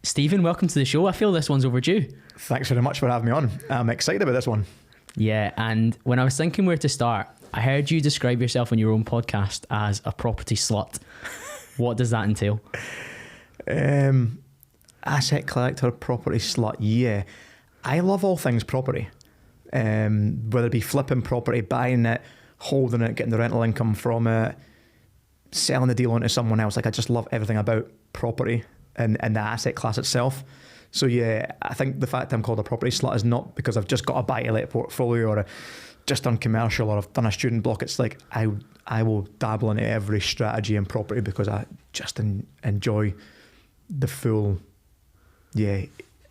Stephen, welcome to the show. I feel this one's overdue. Thanks very much for having me on. I'm excited about this one. Yeah, and when I was thinking where to start, I heard you describe yourself on your own podcast as a property slut. What does that entail? Asset collector, property slut, yeah. I love all things property. Whether it be flipping property, buying it, holding it, getting the rental income from it, selling the deal onto someone else. Like, I just love everything about property and the asset class itself. So yeah, I think the fact I'm called a property slut is not because I've just got a buy-to-let portfolio or just done commercial or I've done a student block. It's like I will dabble into every strategy in property because I just enjoy the full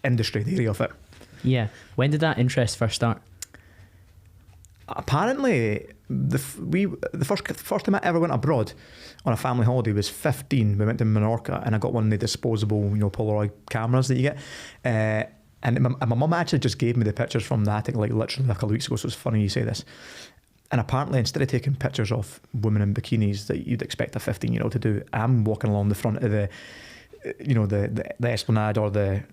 industry theory of it. Yeah. When did that interest first start? Apparently, the first time I ever went abroad on a family holiday was 15. We went to Menorca and I got one of the disposable, Polaroid cameras that you get. And my mum actually just gave me the pictures from that, I think, like literally a couple of weeks ago. So it's funny you say this. And apparently, instead of taking pictures of women in bikinis that you'd expect a 15-year-old to do, I'm walking along the front of the Esplanade or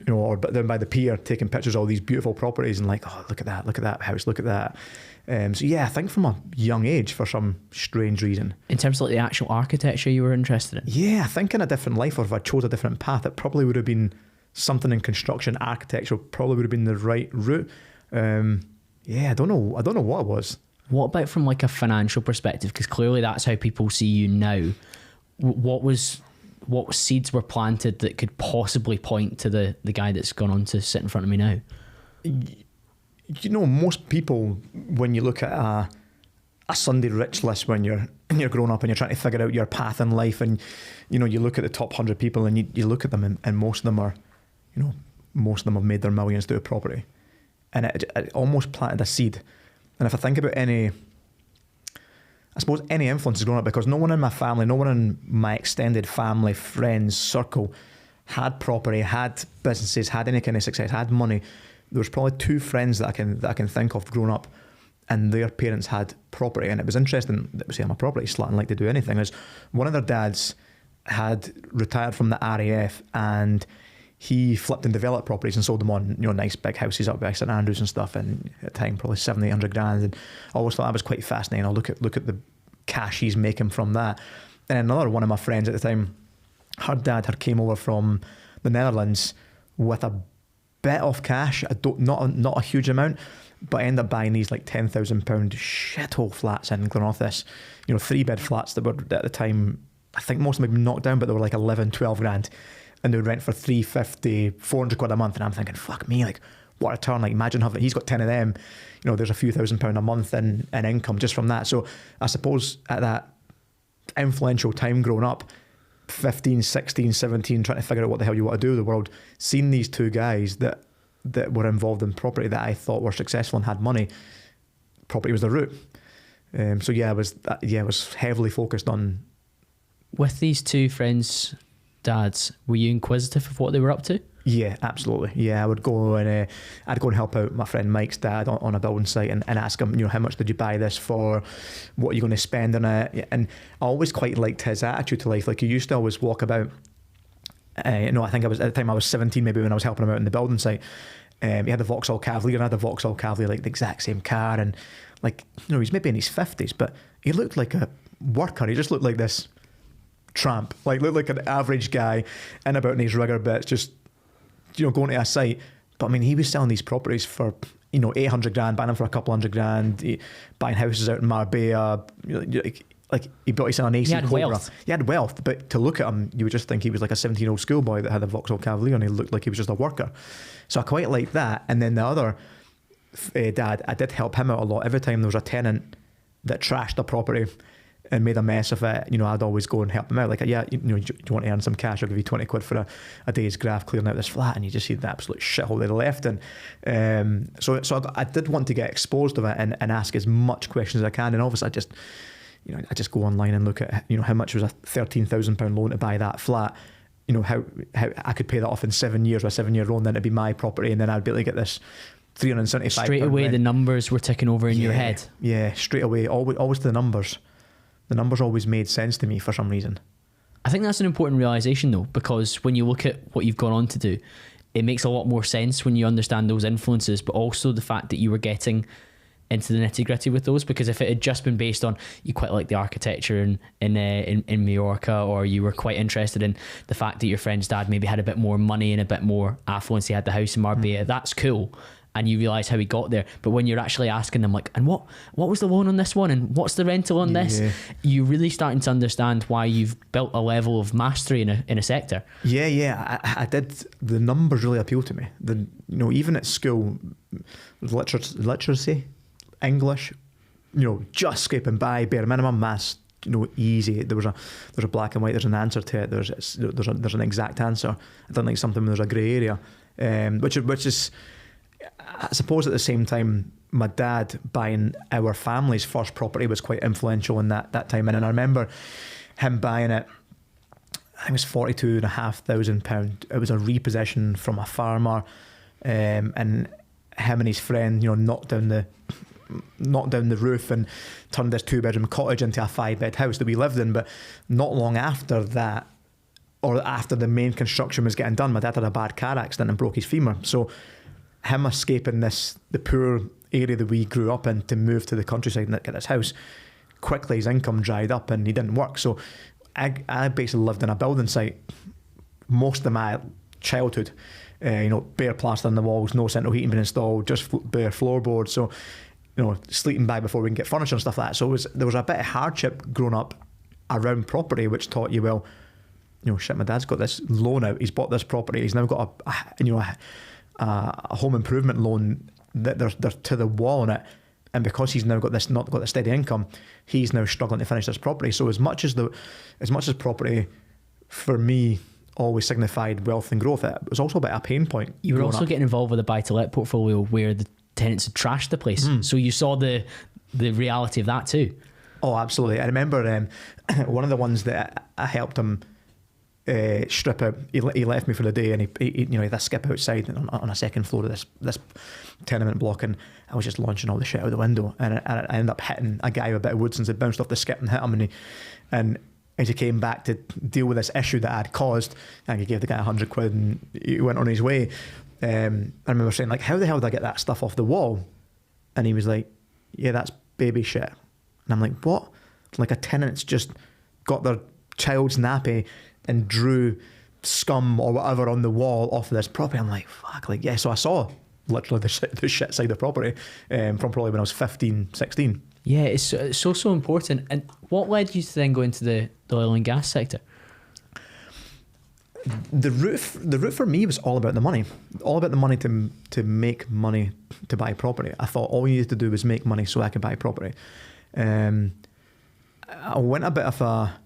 or down by the pier, taking pictures of all these beautiful properties and like, oh, look at that house, look at that. So yeah, I think from a young age, for some strange reason. In terms of like the actual architecture you were interested in? Yeah, I think in a different life, or if I chose a different path, it probably would have been something in construction. Architecture probably would have been the right route. I don't know what it was. What about from like a financial perspective? Because clearly that's how people see you now. What seeds were planted that could possibly point to the guy that's gone on to sit in front of me now? Most people, when you look at a Sunday rich list when you're growing up and you're trying to figure out your path in life, and you look at the top 100 people and you look at them and most of them are, most of them have made their millions through property, and it almost planted a seed. And if I think about any influences growing up, because no one in my family, no one in my extended family, friends, circle had property, had businesses, had any kind of success, had money. There was probably two friends that I can think of growing up, and their parents had property. And it was interesting that we say I'm a property slut and like to do anything. Is one of their dads had retired from the RAF and he flipped and developed properties and sold them on, nice big houses up by St Andrews and stuff, and at the time probably 700-800 grand. And I always thought that was quite fascinating. I'll look at the cash he's making from that. And another one of my friends at the time, her dad had came over from the Netherlands with a bit of cash, not a huge amount, but ended up buying these like £10,000 shithole flats in Glenrothes, 3-bed flats that were at the time, I think most of them had been knocked down, but they were like 11-12 grand. And they would rent for 350, 400 quid a month. And I'm thinking, fuck me, like, what a turn. Like, imagine having, he's got 10 of them, there's a few £1,000 a month in income just from that. So I suppose at that influential time growing up, 15, 16, 17, trying to figure out what the hell you want to do with the world, seeing these two guys that were involved in property that I thought were successful and had money, property was the route. So yeah, I was heavily focused on. With these two friends' dads, were you inquisitive of what they were up to? Yeah, absolutely. Yeah, I would go and I'd go and help out my friend Mike's dad on a building site and ask him, how much did you buy this for? What are you going to spend on it? And I always quite liked his attitude to life. Like, he used to always walk about. I think at the time I was 17, maybe, when I was helping him out in the building site. He had the Vauxhall Cavalier, and I had the Vauxhall Cavalier, like the exact same car, and like, he's maybe in his 50s, but he looked like a worker. He just looked like this tramp, like looked like an average guy in about in his rigger bits, just going to a site. But I mean, he was selling these properties for 800 grand, buying them for a couple hundred grand, buying houses out in Marbella, like he built himself an AC Cobra. He had wealth, but to look at him, you would just think he was like a 17-year-old schoolboy that had a Vauxhall Cavalier, and he looked like he was just a worker. So I quite like that. And then the other dad, I did help him out a lot. Every time there was a tenant that trashed the property and made a mess of it, I'd always go and help them out. Like, do you want to earn some cash? I'll give you 20 quid for a day's graft clearing out this flat. And you just see the absolute shithole they left. And so I did want to get exposed to it and ask as much questions as I can. And obviously I just go online and look at, how much was a £13,000 loan to buy that flat. How I could pay that off in 7 years with a 7-year loan, then it'd be my property, and then I'd be able to get this 375. Straight away, rent. The numbers were ticking over in your head. Yeah, straight away, always the numbers. The numbers always made sense to me for some reason. I think that's an important realization though, because when you look at what you've gone on to do, it makes a lot more sense when you understand those influences, but also the fact that you were getting into the nitty gritty with those. Because if it had just been based on you quite like the architecture in Mallorca, or you were quite interested in the fact that your friend's dad maybe had a bit more money and a bit more affluence, he had the house in Marbella, that's cool, and you realise how he got there. But when you're actually asking them like, and what was the loan on this one, and what's the rental on this, you really starting to understand why you've built a level of mastery in a sector. I did. The numbers really appealed to me. Even at school, literacy, English, just scraping by, bare minimum. Maths, easy. There's a black and white. There's an answer to it. There's an exact answer. I don't like something where there's a grey area, which is, I suppose, at the same time, my dad buying our family's first property was quite influential in that time. And I remember him buying it. I think it was £42,500. It was a repossession from a farmer, and him and his friend, knocked down the roof and turned this 2-bedroom cottage into a 5-bed house that we lived in. But not long after that, or after the main construction was getting done, my dad had a bad car accident and broke his femur. So him escaping the poor area that we grew up in to move to the countryside and get this house, quickly his income dried up and he didn't work. So I basically lived in a building site most of my childhood. Bare plaster on the walls, no central heating been installed, just bare floorboards. So sleeping by before we can get furniture and stuff like that. So there was a bit of hardship growing up around property, which taught you, well, my dad's got this loan out, he's bought this property, he's now got a home improvement loan that they're to the wall on it, and because he's now not got the steady income, he's now struggling to finish this property. So as much as property for me always signified wealth and growth, it was also a bit of a pain point. You were also getting involved with a buy-to-let portfolio where the tenants had trashed the place, so you saw the reality of that too. Oh, absolutely. I remember one of the ones that I helped him strip out. He left me for the day, and he had a skip outside on a second floor of this tenement block, and I was just launching all the shit out the window, and I ended up hitting a guy with a bit of wood since it bounced off the skip and hit him, and as he came back to deal with this issue that I'd caused, and he gave the guy £100 and he went on his way. I remember saying, like, how the hell did I get that stuff off the wall? And he was like, yeah, that's baby shit. And I'm like, what? Like a tenant's just got their child's nappy and drew scum or whatever on the wall off of this property. I'm like, fuck, like, yeah. So I saw literally the shit side of property from probably when I was 15, 16. Yeah, it's so important. And what led you to then go into the oil and gas sector? The route for me was all about the money. All about the money to make money to buy property. I thought all you needed to do was make money so I could buy property. I went a bit of a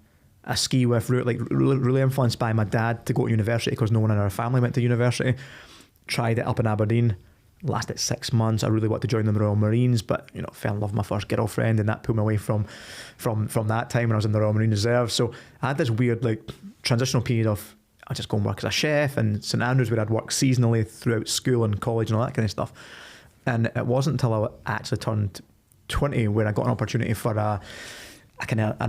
ski with route, like really influenced by my dad to go to university because no one in our family went to university. Tried it up in Aberdeen. Lasted 6 months. I really wanted to join the Royal Marines, but fell in love with my first girlfriend, and that pulled me away from that time when I was in the Royal Marine Reserve. So I had this weird transitional period of I just go and work as a chef in St Andrews, where I'd work seasonally throughout school and college and all that kind of stuff. And it wasn't until I actually turned 20 where I got an opportunity for an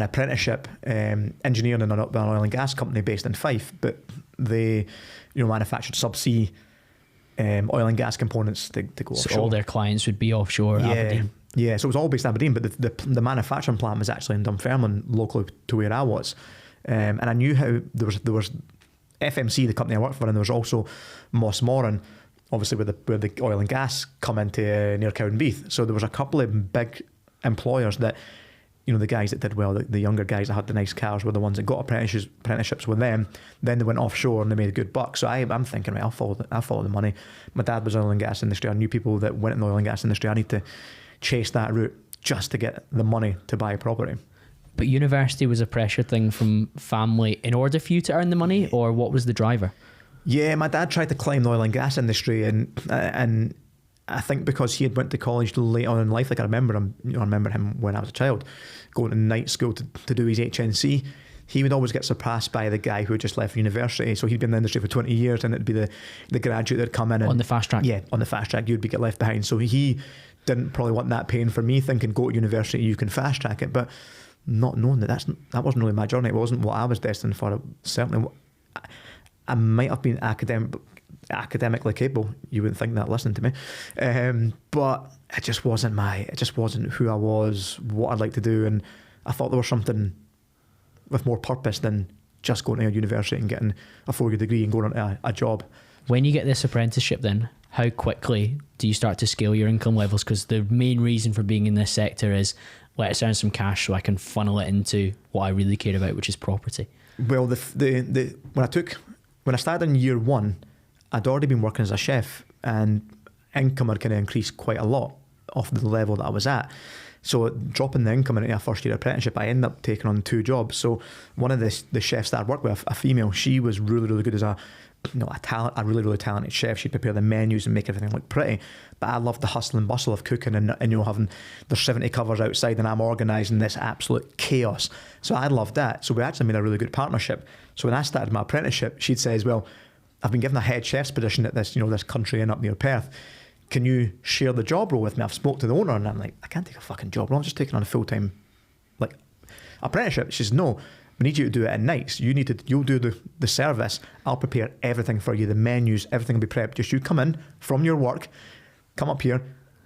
apprenticeship engineering in an oil and gas company based in Fife, but they manufactured subsea oil and gas components to go offshore. So all their clients would be offshore. Aberdeen. Yeah, so it was all based in Aberdeen, but the manufacturing plant was actually in Dunfermline, local to where I was. And I knew how there was FMC, the company I worked for, and there was also Moss Moran, obviously where the oil and gas come into near Cowdenbeath. So there was a couple of big employers that, the guys that did well, the younger guys that had the nice cars were the ones that got apprenticeships with them. Then they went offshore and they made a good buck. So I'm thinking, right, I'll follow the money. My dad was in the oil and gas industry. I knew people that went in the oil and gas industry. I need to chase that route just to get the money to buy a property. But university was a pressure thing from family in order for you to earn the money, or what was the driver? Yeah, my dad tried to climb the oil and gas industry, and I think because he had went to college late on in life, like I remember him when I was a child, going to night school to do his HNC. He would always get surpassed by the guy who had just left university. So he'd been in the industry for 20 years, and it'd be the graduate that'd come in. On the fast track? Yeah, on the fast track, you'd get left behind. So he didn't probably want that pain for me, thinking, go to university, you can fast track it. But not knowing that wasn't really my journey. It wasn't what I was destined for. Certainly, I might have been academically capable. You wouldn't think that listening to me, but it just wasn't who I was, what I'd like to do, and I thought there was something with more purpose than just going to a university and getting a 4-year degree and going on a job. When you get this apprenticeship then, how quickly do you start to scale your income levels? Because the main reason for being in this sector is let's earn some cash so I can funnel it into what I really care about, which is property. Well, when I started in year 1, I'd already been working as a chef, and income had kind of increased quite a lot off the level that I was at. So dropping the income into a first year apprenticeship, I ended up taking on 2 jobs. So one of the chefs that I'd worked with, a female, she was really, really good as a really, really talented chef. She'd prepare the menus and make everything look pretty. But I loved the hustle and bustle of cooking and having there's 70 covers outside and I'm organising this absolute chaos. So I loved that. So we actually made a really good partnership. So when I started my apprenticeship, she'd says, well, I've been given a head chef's position at this, this country inn up near Perth. Can you share the job role with me? I've spoke to the owner and I'm like, I can't take a fucking job role. I'm just taking on a full-time apprenticeship. She says, no, we need you to do it at nights. You'll do the service. I'll prepare everything for you, the menus, everything will be prepped. Just you come in from your work, come up here,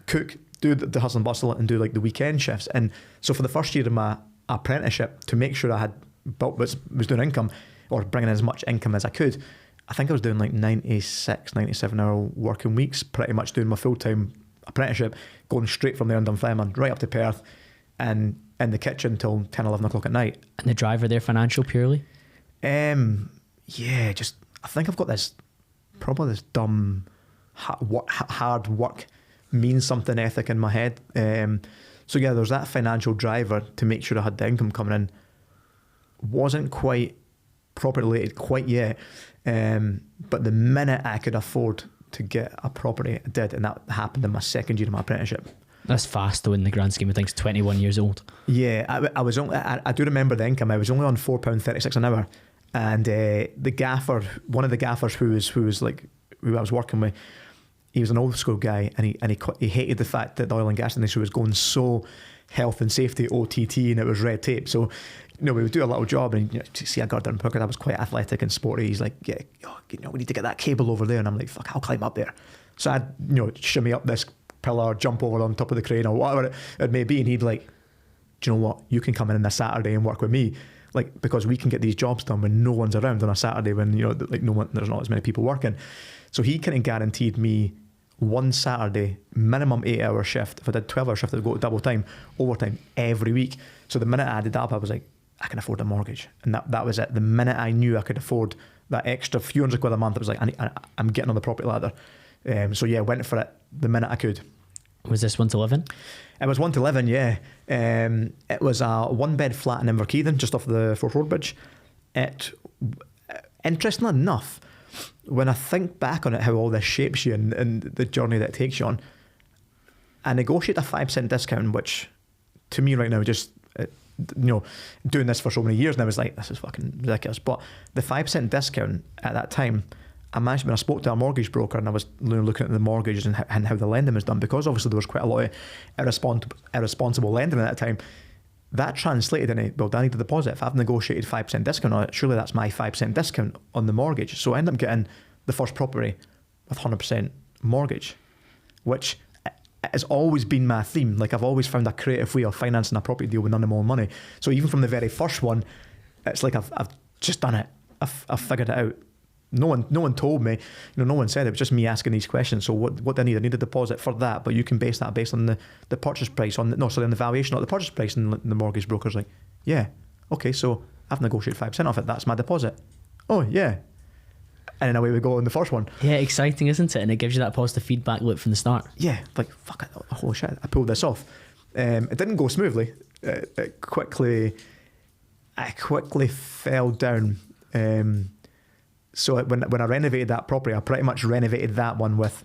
cook, do the hustle and bustle and do the weekend shifts. And so for the first year of my apprenticeship, to make sure I had was doing income or bringing in as much income as I could, I think I was doing 96, 97 hour working weeks, pretty much doing my full-time apprenticeship, going straight from there in Dunfermline right up to Perth and in the kitchen till 10, 11 o'clock at night. And the driver there financial purely? Yeah, just, I think I've got this dumb hard work means something ethic in my head. So yeah, there's that financial driver to make sure I had the income coming in. Wasn't quite property related quite yet. But the minute I could afford to get a property, I did, and that happened in my second year of my apprenticeship. That's fast though in the grand scheme of things. 21 years old. Yeah, I was only. I do remember the income. I was only on £4.36 an hour, and the gaffer, one of the gaffers who I was working with, he was an old school guy, and he hated the fact that the oil and gas industry was going so health and safety OTT and it was red tape. So we would do a little job and see a garden pocket. I was quite athletic and sporty. He's like, yeah, we need to get that cable over there. And I'm like, fuck, I'll climb up there. So I'd shimmy up this pillar, jump over on top of the crane or whatever it may be. And he'd like, do you know what? You can come in on a Saturday and work with me. Because we can get these jobs done when no one's around on a Saturday when, there's not as many people working. So he kind of guaranteed me one Saturday, minimum 8-hour shift. If I did 12-hour shift, I'd go to double time, overtime every week. So the minute I added that up, I was like, I can afford a mortgage. And that was it. The minute I knew I could afford that extra few hundred quid a month, I was like, I'm getting on the property ladder. So yeah, went for it the minute I could. Was this one to live in? It was one to live in, yeah. It was a 1-bed flat in Inverkeithing, just off the Forth Road Bridge. Interestingly enough, when I think back on it, how all this shapes you and the journey that it takes you on, I negotiate a 5% discount, which to me right now, just doing this for so many years now, is like, this is fucking ridiculous. But the 5% discount at that time, when I spoke to a mortgage broker and I was looking at the mortgages and how the lending was done, because obviously there was quite a lot of irresponsible lending at that time, that translated into, well, do I need a deposit? If I've negotiated 5% discount on it, surely that's my 5% discount on the mortgage. So I end up getting the first property with 100% mortgage, which has always been my theme. I've always found a creative way of financing a property deal with none of my own money. So even from the very first one, it's like I've just done it. I've figured it out. No one told me, no one said it. It was just me asking these questions. So what do I need? I need a deposit for that, but you can base that based on the purchase price, on the valuation, not the purchase price. And the mortgage broker's like, yeah, okay, so I've negotiated 5% off it. That's my deposit. Oh yeah, and then away we go on the first one. Yeah, exciting, isn't it? And it gives you that positive feedback loop from the start. Yeah, fuck it, holy shit, I pulled this off. It didn't go smoothly. I quickly fell down. So when I renovated that property, I pretty much renovated that one with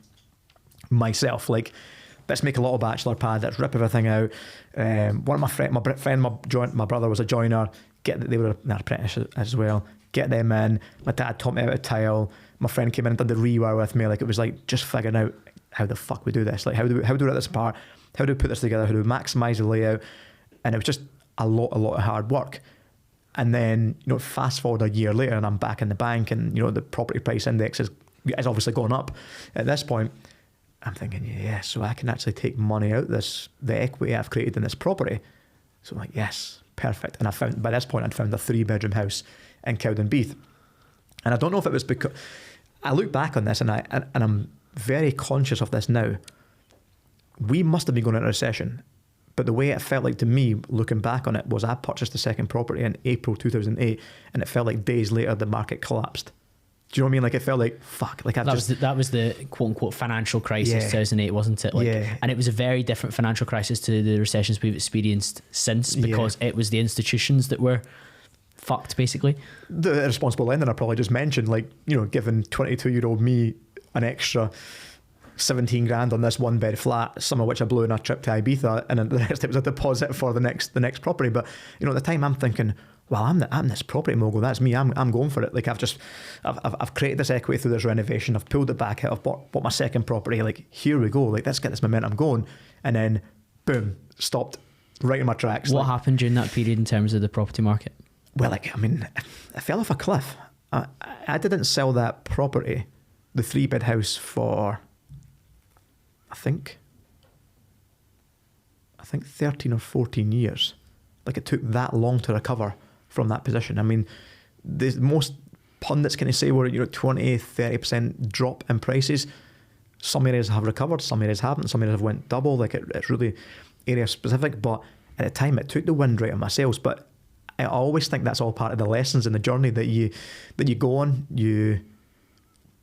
myself. Let's make a little bachelor pad. Let's rip everything out. One of my brother was a joiner. They were an apprentice as well. Get them in. My dad taught me how to tile. My friend came in and did the rewire with me. It was just figuring out how the fuck we do this. How do we rip this apart? How do we put this together? How do we maximise the layout? And it was just a lot of hard work. And then, you know, fast forward a year later and I'm back in the bank and, you know, the property price index is obviously gone up. At this point, I'm thinking, yeah, so I can actually take money out of the equity I've created in this property. So I'm like, yes, perfect. And by this point, I'd found a 3-bedroom house in Cowdenbeath. And I don't know if it was because, I look back on this and I'm very conscious of this now. We must have been going into a recession. But the way it felt like to me, looking back on it, was I purchased the second property in April 2008, and it felt like days later the market collapsed. Do you know what I mean? Like it felt like, fuck. Like that was the quote unquote financial crisis, 2008, wasn't it? Like, yeah. And it was a very different financial crisis to the recessions we've experienced since, because it was the institutions that were fucked, basically. The responsible lending I probably just mentioned, like, you know, giving 22-year-old me an extra 17 grand on this 1-bed flat, some of which I blew in a trip to Ibiza, and then the rest it was a deposit for the next property. But you know, at the time I'm thinking, well, I'm this property mogul. That's me. I'm going for it. Like I've created this equity through this renovation. I've pulled it back out. I've bought my second property. Like, here we go. Like, let's get this momentum going. And then boom, stopped right in my tracks. What happened during that period in terms of the property market? Well, like, I mean, I fell off a cliff. I didn't sell that property, the 3-bed house, for I think 13 or 14 years. Like, it took that long to recover from that position. I mean, the most pundits kind of say we're, you know, 20-30% drop in prices. Some areas have recovered, some areas haven't, some areas have went double. Like, it's really area specific. But at the time, it took the wind right on my sails. But I always think that's all part of the lessons in the journey that you go on.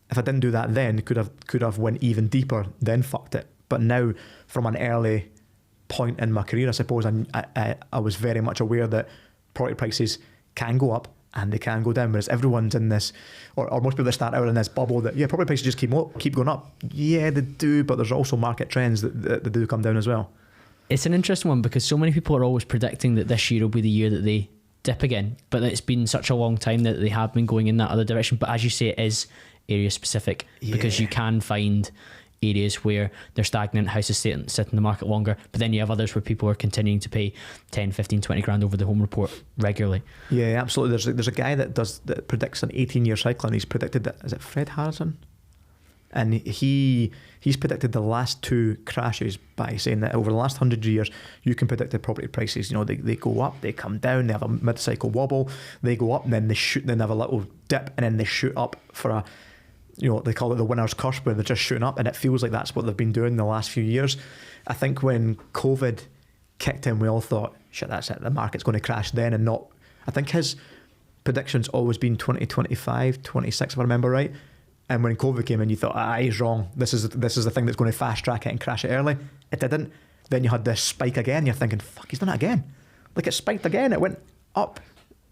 If I didn't do that then, could have went even deeper, then fucked it. But now, from an early point in my career, I suppose I was very much aware that property prices can go up and they can go down, whereas everyone's in this, or most people that start out in this bubble that, yeah, property prices just keep going up. Yeah, they do, but there's also market trends that do come down as well. It's an interesting one because so many people are always predicting that this year will be the year that they dip again, but it's been such a long time that they have been going in that other direction. But as you say, it is area specific, because you can find areas where they're stagnant, houses sit in the market longer, but then you have others where people are continuing to pay 10, 15, 20 grand over the home report regularly. Yeah, absolutely. There's a guy that predicts an 18-year cycle, and he's predicted that, is it Fred Harrison? And he's predicted the last 2 crashes by saying that over the last 100 years, you can predict the property prices. You know, they go up, they come down, they have a mid-cycle wobble, they go up, and then then they have a little dip, and then they shoot up for a, you know, they call it the winner's curse, where they're just shooting up, and it feels like that's what they've been doing the last few years. I think when COVID kicked in, we all thought, shit, that's it, the market's going to crash then, and not. I think his prediction's always been 2025, 26, if I remember right. And when COVID came in, you thought, he's wrong. This is the thing that's going to fast track it and crash it early. It didn't. Then you had this spike again. You're thinking, fuck, he's done it again. Like, it spiked again. It went up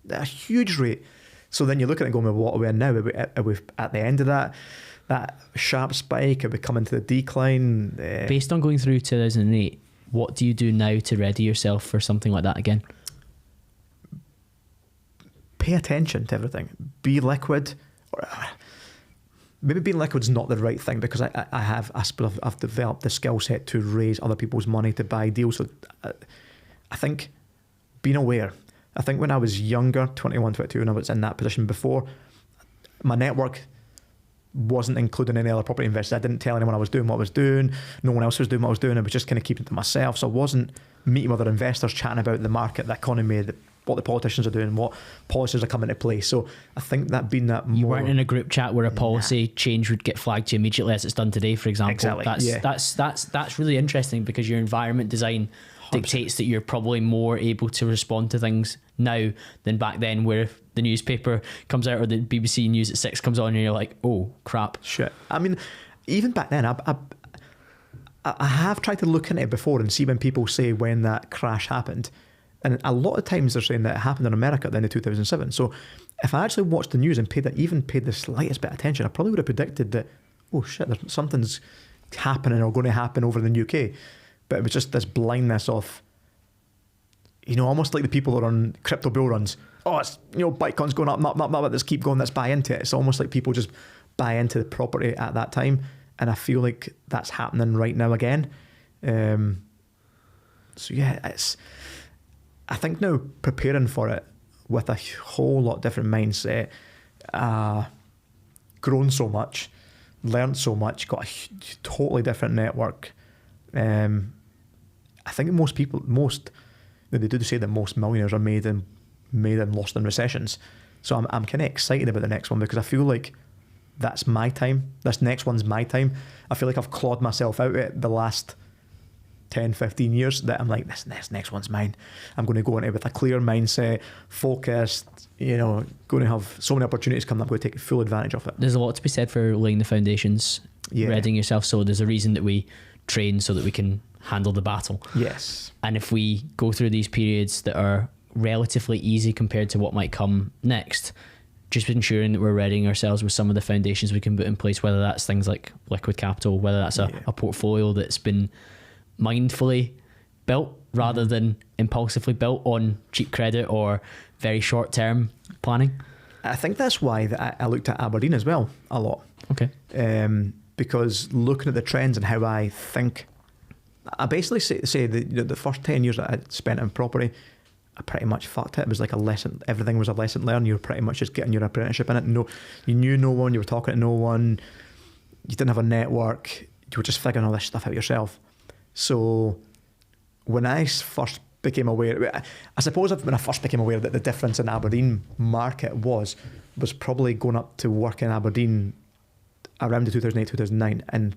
at a huge rate. So then you look at it going, well, what are we in now? Are we at the end of that sharp spike? Are we coming to the decline? Based on going through 2008, what do you do now to ready yourself for something like that again? Pay attention to everything. Be liquid. Maybe being liquid's not the right thing, because I've developed the skill set to raise other people's money to buy deals. So I think being aware. I think when I was younger, 21, 22, and I was in that position before, my network wasn't including any other property investors. I didn't tell anyone I was doing what I was doing. No one else was doing what I was doing. I was just kind of keeping it to myself. So I wasn't meeting with other investors, chatting about the market, the economy, what the politicians are doing, what policies are coming into place. So I think that being that more... You weren't in a group chat where a policy change would get flagged to you immediately as it's done today, for example. Exactly. That's really interesting, because your environment design dictates that you're probably more able to respond to things now than back then, where if the newspaper comes out or the BBC News at 6 comes on and you're like, oh crap, shit. I mean, even back then, I have tried to look into it before and see when people say when that crash happened, and a lot of times they're saying that it happened in America at the end of 2007. So if I actually watched the news and paid the slightest bit of attention, I probably would have predicted that, oh shit, something's happening or going to happen over in the UK. But it was just this blindness of, you know, almost like the people that are on crypto bull runs. Oh, it's, you know, Bitcoin's going up, let's keep going, let's buy into it. It's almost like people just buy into the property at that time. And I feel like that's happening right now again. So yeah, I think now preparing for it with a whole lot different mindset, grown so much, learned so much, got a totally different network. I think they do say that most millionaires are made and lost in recessions. So I'm kind of excited about the next one, because I feel like that's my time. This next one's my time. I feel like I've clawed myself out of it the last 10, 15 years, that I'm like, this next one's mine. I'm going to go into it with a clear mindset, focused, going to have so many opportunities coming up. I'm going to take full advantage of it. There's a lot to be said for laying the foundations, readying yourself. So there's a reason that we train, so that we can handle the battle. Yes. And if we go through these periods that are relatively easy compared to what might come next, just ensuring that we're readying ourselves with some of the foundations we can put in place, whether that's things like liquid capital, whether that's a portfolio that's been mindfully built rather than impulsively built on cheap credit or very short-term planning. I think that's why I looked at Aberdeen as well a lot. Okay. Because looking at the trends and how I think, I basically say the first 10 years that I spent in property, I pretty much fucked it. It was like a lesson. Everything was a lesson learned. You were pretty much just getting your apprenticeship in it. No, you knew no one. You were talking to no one. You didn't have a network. You were just figuring all this stuff out yourself. So when I first became aware, I suppose when I first became aware that the difference in Aberdeen market was probably going up to work in Aberdeen around the 2008, 2009, and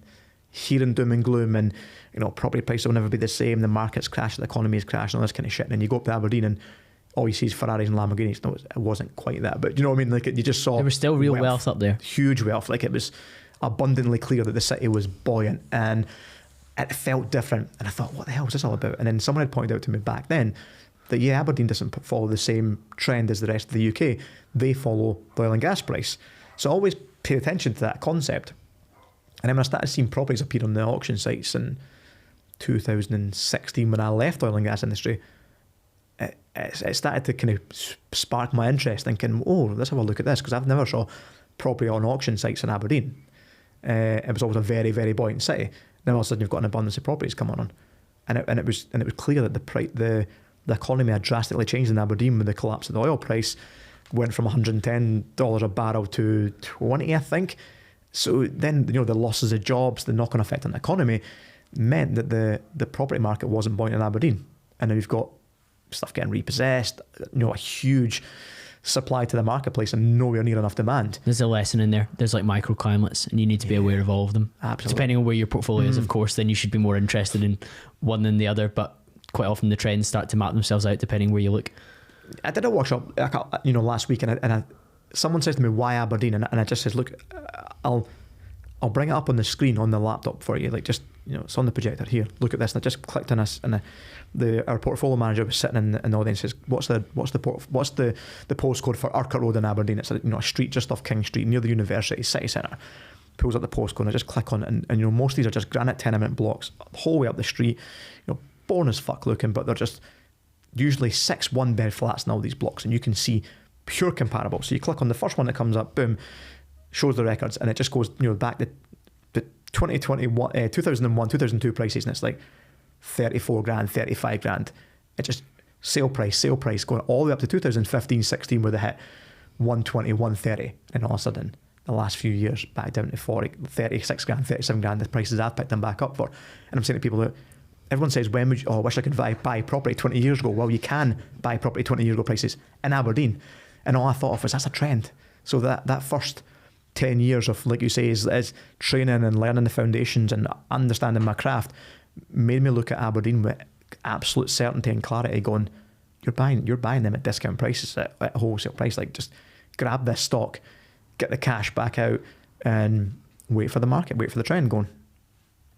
hearing doom and gloom and, property prices will never be the same, the market's crashed, the economy is crashed, and all this kind of shit. And then you go up to Aberdeen and all you see is Ferraris and Lamborghinis. No, it wasn't quite that, but you know what I mean? Like, you just saw... There was still real wealth up there. Huge wealth. Like, it was abundantly clear that the city was buoyant, and it felt different. And I thought, what the hell is this all about? And then someone had pointed out to me back then that, Aberdeen doesn't follow the same trend as the rest of the UK. They follow the oil and gas price. So I always pay attention to that concept. And then when I started seeing properties appear on the auction sites in 2016, when I left the oil and gas industry, it started to kind of spark my interest, thinking, let's have a look at this, because I've never saw property on auction sites in Aberdeen. It was always a very, very buoyant city. Then all of a sudden you've got an abundance of properties coming on, and it was clear that the economy had drastically changed in Aberdeen with the collapse of the oil price. Went from $110 a barrel to 20, I think. So then, the losses of jobs, the knock-on effect on the economy meant that the property market wasn't buoyant in Aberdeen. And then we've got stuff getting repossessed, a huge supply to the marketplace and nowhere near enough demand. There's a lesson in there. There's like microclimates, and you need to be aware of all of them. Absolutely. Depending on where your portfolio is, of course, then you should be more interested in one than the other. But quite often the trends start to map themselves out depending where you look. I did a workshop, last week, and someone says to me, "Why Aberdeen?" And I just says, "Look, I'll bring it up on the screen on the laptop for you. Like, just it's on the projector here. Look at this." And I just clicked on this, and our portfolio manager was sitting in the audience. Says, "What's the postcode for Urquhart Road in Aberdeen?" It's a street just off King Street near the university city centre. Pulls up the postcode, and I just click on it, and most of these are just granite tenement blocks, the whole way up the street. Boring as fuck looking, but they're just usually 6 one-bed flats in all these blocks, and you can see pure comparable. So you click on the first one that comes up, boom, shows the records, and it just goes back to 2021, 2001, 2002 prices, and it's like 34 grand, 35 grand. It just sale price, going all the way up to 2015, 16, where they hit 120, 130, and all of a sudden, the last few years, back down to 40, 36 grand, 37 grand, the prices I've picked them back up for. And I'm saying to people that, everyone says, when would you, I wish I could buy property 20 years ago. Well, you can buy property 20 years ago prices in Aberdeen. And all I thought of was, that's a trend. So that first 10 years of, like you say, is training and learning the foundations and understanding my craft made me look at Aberdeen with absolute certainty and clarity, going, you're buying them at discount prices, at wholesale price. Like, just grab this stock, get the cash back out, and wait for the market, wait for the trend going.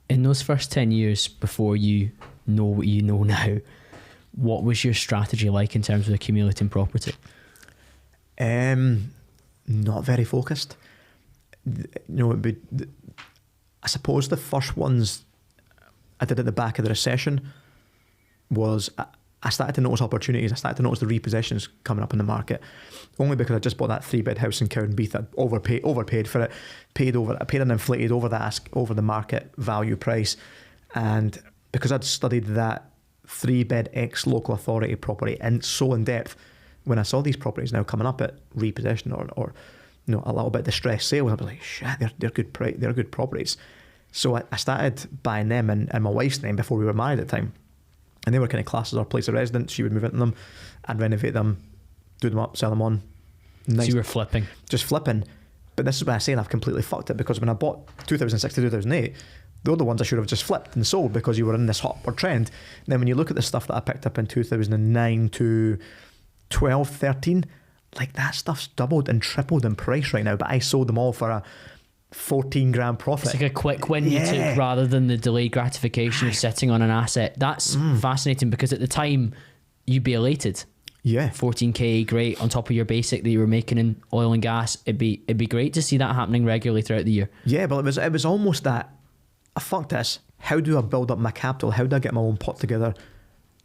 In those first 10 years before you know what you know now, what was your strategy like in terms of accumulating property? Not very focused. I suppose the first ones I did at the back of the recession was I started to notice opportunities. I started to notice the repossessions coming up in the market, only because I just bought that 3-bed house in Cowdenbeath. I overpaid for it, I paid an inflated over the market value price, and because I'd studied that 3-bed ex-local authority property, and so in depth. When I saw these properties now coming up at repossession or you know, a little bit distressed sale, I was like, shit, they're good properties. So I started buying them in my wife's name before we were married at the time, and they were kind of classed as our place of residence. She would move into them, I'd renovate them, do them up, sell them on. Nice. So you were flipping. Just flipping. But this is when I say I've completely fucked it, because when I bought 2006 to 2008, they're the ones I should have just flipped and sold, because you were in this upward trend. And then when you look at the stuff that I picked up in 2009 to 12, 13, like that stuff's doubled and tripled in price right now, but I sold them all for a 14 grand profit. It's like a quick win you took rather than the delayed gratification of sitting on an asset. That's fascinating, because at the time you'd be elated. Yeah. 14k, great, on top of your basic that you were making in oil and gas. It'd be great to see that happening regularly throughout the year. Yeah, but it was almost that, fuck this, how do I build up my capital? How do I get my own pot together?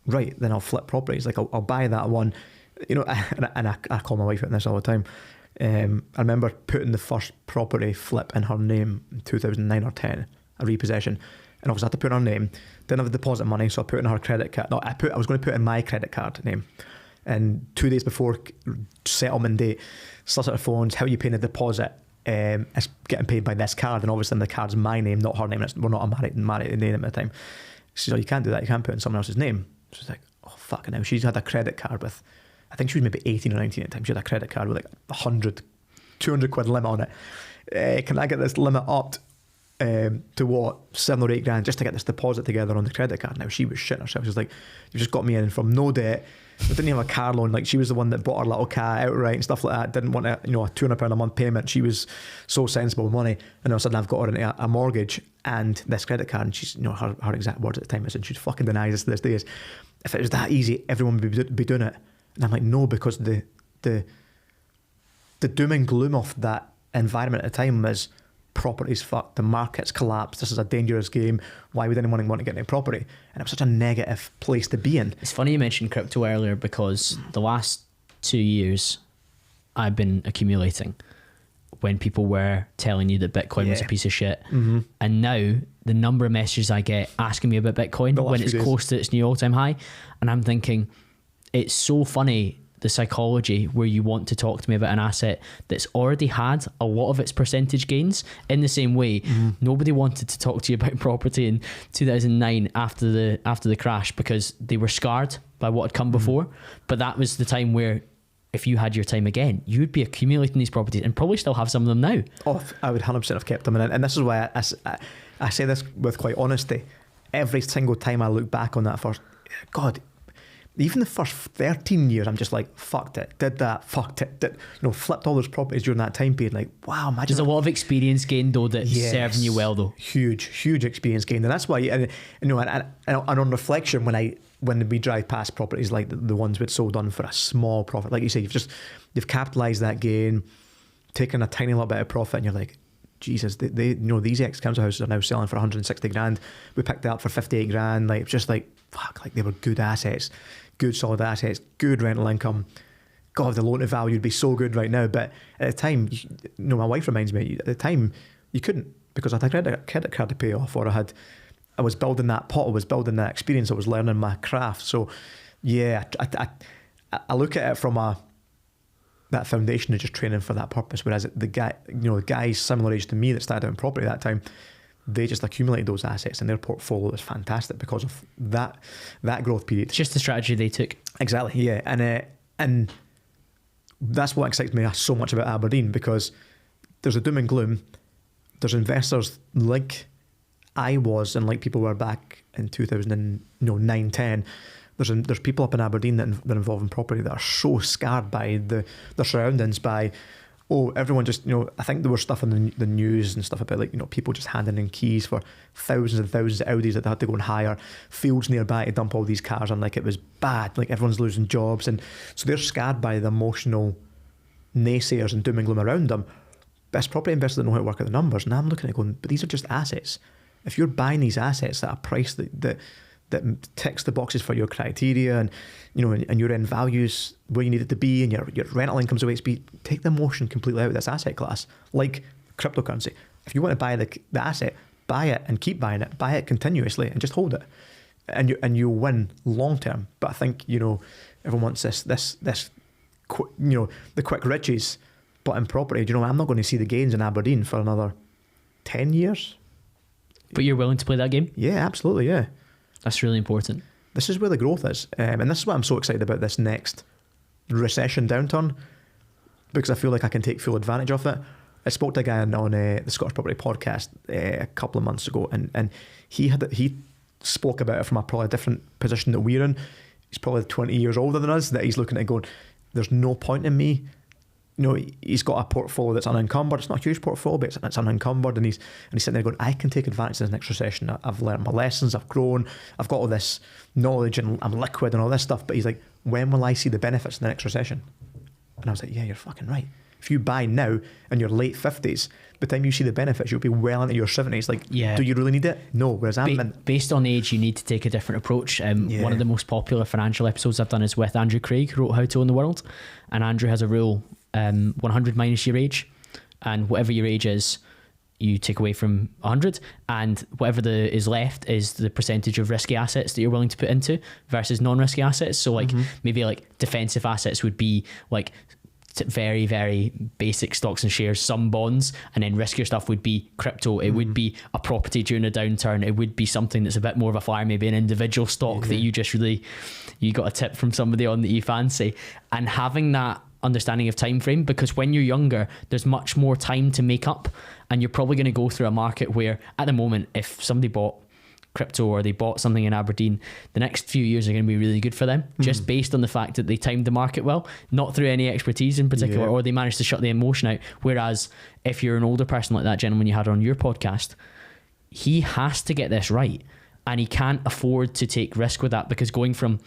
Right, then I'll flip properties. Like I'll buy that one. You know, and I call my wife out on this all the time. I remember putting the first property flip in her name in 2009 or 10, a repossession, and obviously I had to put in her name. Didn't have the deposit money, so I put in her credit card. No, I was going to put in my credit card name. And 2 days before settlement date, solicitor phones, how are you paying the deposit? It's getting paid by this card, and obviously the card's my name, not her name. We're not a married name at the time. She said, oh, you can't do that. You can't put in someone else's name. So she's like, oh, fucking hell. She's had a credit card with, I think she was maybe 18 or 19 at the time. She had a credit card with like 100, 200 quid limit on it. Can I get this limit upped to what, 7 or 8 grand, just to get this deposit together on the credit card? Now she was shitting herself. She was like, you just got me in from no debt. I didn't even have a car loan. Like, she was the one that bought her little car outright and stuff like that. Didn't want a £200 a month payment. She was so sensible with money. And all of a sudden I've got her into a mortgage and this credit card. And she's, her exact words at the time is, and she fucking denies this to this day, is, if it was that easy, everyone would be doing it. And I'm like, no, because the doom and gloom of that environment at the time was, property's fucked, the market's collapsed, this is a dangerous game, why would anyone want to get into property? And it was such a negative place to be in. It's funny you mentioned crypto earlier, because the last 2 years I've been accumulating when people were telling you that Bitcoin was a piece of shit. Mm-hmm. And now the number of messages I get asking me about Bitcoin when it's close to its new all-time high, and I'm thinking, it's so funny, the psychology where you want to talk to me about an asset that's already had a lot of its percentage gains. In the same way, nobody wanted to talk to you about property in 2009 after the crash, because they were scarred by what had come before. But that was the time where, if you had your time again, you'd be accumulating these properties and probably still have some of them now. Oh, I would 100% have kept them. And this is why I say this with quite honesty. Every single time I look back on that first, God, even the first 13 years, I'm just like, fucked it, did that, fucked it, flipped all those properties during that time period. Like, wow, imagine. There's a lot of experience gained though that's serving you well though. Huge experience gained, and that's why. And on reflection, when we drive past properties like the ones we'd sold on for a small profit, like you say, you've capitalised that gain, taken a tiny little bit of profit, and you're like, Jesus, they these ex-council houses are now selling for 160 grand. We picked it up for 58 grand. Like, it's just like, fuck, like they were good assets. Good solid assets, good rental income. God, the loan to value would be so good right now. But at the time, my wife reminds me, at the time, you couldn't, because I had a credit card to pay off, or I was building that pot, I was building that experience, I was learning my craft. So yeah, I look at it from that foundation of just training for that purpose. Whereas the guys similar age to me that started out in property at that time, they just accumulated those assets, and their portfolio was fantastic because of that growth period. It's just the strategy they took. Exactly, yeah. And that's what excites me so much about Aberdeen, because there's a doom and gloom. There's investors like I was, and like people were back in 2009, 10. There's people up in Aberdeen that are involved in property that are so scarred by their surroundings, by everyone just, I think there was stuff in the news and stuff about, like, people just handing in keys for thousands and thousands of Audis that they had to go and hire fields nearby to dump all these cars on, like it was bad, like everyone's losing jobs. And so they're scarred by the emotional naysayers and doom and gloom around them. Best property investors that know how to work out the numbers. And I'm looking at it going, but these are just assets. If you're buying these assets at a price that ticks the boxes for your criteria, and and your end values where you need it to be, and your rental income's the way it's be, take the emotion completely out of this asset class. Like cryptocurrency, if you want to buy the asset, buy it and keep buying it, buy it continuously and just hold it. and you'll win long term. But I think, you know, everyone wants this you know, the quick riches. But in property, do you know, I'm not going to see the gains in Aberdeen for another 10 years. But you're willing to play that game? Yeah, absolutely, yeah. That's really important. This is where the growth is. And this is what I'm so excited about, this next recession downturn, because I feel like I can take full advantage of it. I spoke to a guy on the Scottish Property Podcast a couple of months ago, and he spoke about it from probably a different position that we're in. He's probably 20 years older than us, that he's looking at going, there's no point in me. You know, he's got a portfolio that's unencumbered. It's not a huge portfolio, but it's unencumbered, and he's sitting there going, I can take advantage of this next recession. I've learned my lessons, I've grown, I've got all this knowledge, and I'm liquid and all this stuff. But he's like, when will I see the benefits in the next recession? And I was like, yeah, you're fucking right. If you buy now in your late 50s, by the time you see the benefits, you'll be well into your 70s. Like, do you really need it? No. Whereas based on age, you need to take a different approach. One of the most popular financial episodes I've done is with Andrew Craig, who wrote How to Own the World. And Andrew has a rule, 100 minus your age, and whatever your age is, you take away from 100, and whatever is left is the percentage of risky assets that you're willing to put into versus non-risky assets. So like maybe like defensive assets would be like very, very basic stocks and shares, some bonds, and then riskier stuff would be crypto. It would be a property during a downturn. It would be something that's a bit more of a flyer, maybe an individual stock that you got a tip from somebody on that you fancy. And having that understanding of time frame, because when you're younger, there's much more time to make up, and you're probably going to go through a market where at the moment, if somebody bought crypto or they bought something in Aberdeen, the next few years are going to be really good for them, just based on the fact that they timed the market well, not through any expertise in particular, or they managed to shut the emotion out. Whereas if you're an older person like that gentleman you had on your podcast, he has to get this right, and he can't afford to take risk with that, because going from,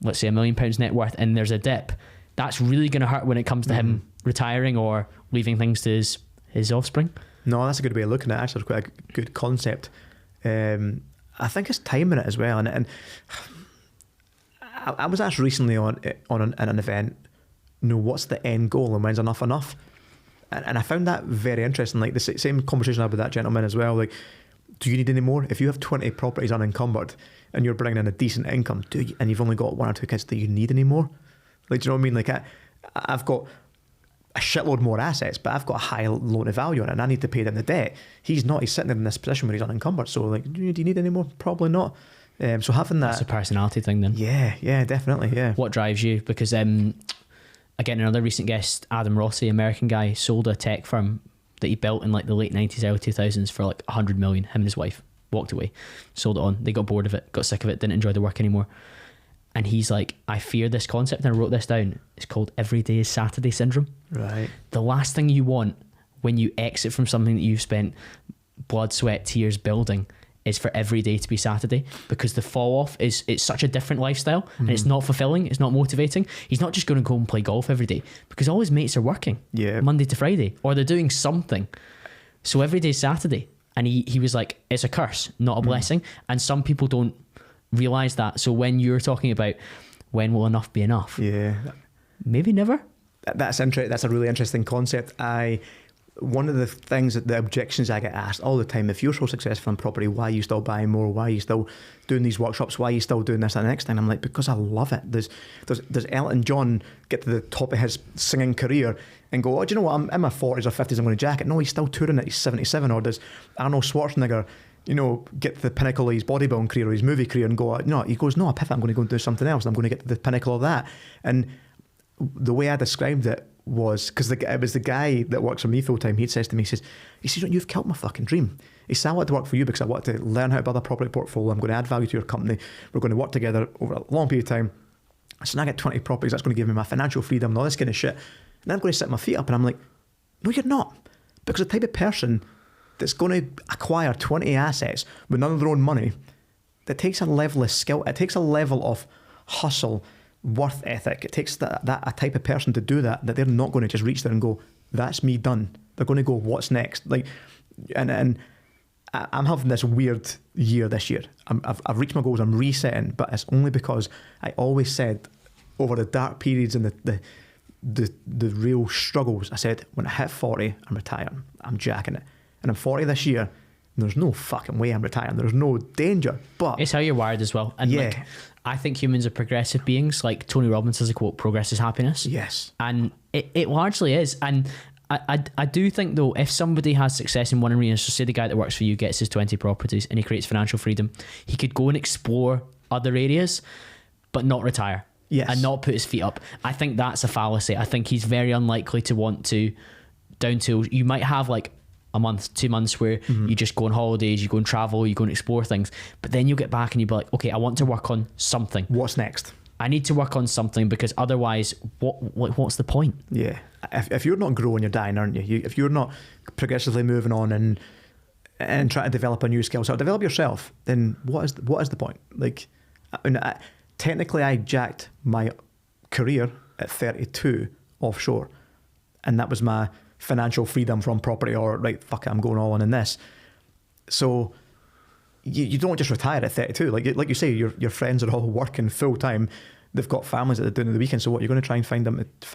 let's say, £1 million net worth and there's a dip, that's really going to hurt when it comes to him retiring or leaving things to his offspring. No, that's a good way of looking at it. Actually, it's quite a good concept. I think it's timing it as well. And I was asked recently on an event, you know, what's the end goal and when's enough? And I found that very interesting. Like the same conversation I had with that gentleman as well. Like, do you need any more? If you have 20 properties unencumbered and you're bringing in a decent income, and you've only got 1 or 2 kids, do you need any more? Like, do you know what I mean? Like, I've got a shitload more assets, but I've got a high loan to value on it, and I need to pay down the debt. He's not. He's sitting in this position where he's unencumbered. So, like, do you need any more? Probably not. So having that... That's a personality thing then. Yeah, definitely, yeah. What drives you? Because, again, another recent guest, Adam Rossi, American guy, sold a tech firm that he built in like the late 90s, early 2000s for like 100 million. Him and his wife walked away, sold it on. They got bored of it, got sick of it, didn't enjoy the work anymore. And he's like, I fear this concept, and I wrote this down. It's called Every Day is Saturday syndrome. Right. The last thing you want when you exit from something that you've spent blood, sweat, tears building is for every day to be Saturday, because the fall off it's such a different lifestyle, and it's not fulfilling, it's not motivating. He's not just going to go and play golf every day, because all his mates are working Monday to Friday, or they're doing something. So every day is Saturday. And he was like, it's a curse, not a blessing. And some people don't realize that. So when you're talking about when will enough be enough, maybe never. That's a really interesting concept. One of the things that the objections I get asked all the time, if you're so successful in property, why are you still buying more? Why are you still doing these workshops? Why are you still doing this and the next thing? I'm like, because I love it. Does Elton John get to the top of his singing career and go, oh, do you know what, I'm in my 40s or 50s, I'm going to jack it? No, he's still touring it, he's 77. Or does Arnold Schwarzenegger, you know, get to the pinnacle of his bodybuilding career or his movie career and go, no, he goes, no, I pivot, I'm going to go and do something else, and I'm going to get to the pinnacle of that. And the way I described it was, because it was the guy that works for me full time, he says to me, he says, you've killed my fucking dream. He said, I want to work for you because I want to learn how to build a property portfolio. I'm going to add value to your company. We're going to work together over a long period of time. So now I get 20 properties, that's going to give me my financial freedom and all this kind of shit. And then I'm going to set my feet up, and I'm like, no, you're not. Because the type of person that's going to acquire 20 assets with none of their own money, that takes a level of skill, it takes a level of hustle, worth ethic. It takes a type of person to do that they're not going to just reach there and go, that's me done. They're going to go, what's next? Like, and I'm having this weird year this year. I've reached my goals, I'm resetting, but it's only because I always said over the dark periods and the real struggles, I said, when I hit 40, I'm retiring. I'm jacking it. And I'm 40 this year. there's no fucking way I'm retiring. There's no danger. But it's how you're wired as well. And yeah. like, I think humans are progressive beings. Like Tony Robbins has a quote, progress is happiness. Yes. And it largely is. And I do think though, if somebody has success in one arena, so say the guy that works for you gets his 20 properties and he creates financial freedom, he could go and explore other areas, but not retire. Yes. And not put his feet up. I think that's a fallacy. I think he's very unlikely to want to down to, you might have like a month, 2 months where you just go on holidays, you go and travel, you go and explore things, but then you'll get back and you'll be like, okay, I want to work on something. What's next? I need to work on something, because otherwise what's the point? Yeah. If you're not growing, you're dying, aren't you? If you're not progressively moving on and trying to develop a new skill set, develop yourself, then what is the point? Like, technically I jacked my career at 32 offshore, and that was my financial freedom from property, or right, fuck it, I'm going all in this. So you don't just retire at 32. Like you say, your friends are all working full time. They've got families that they're doing in the weekend. So what, you're going to try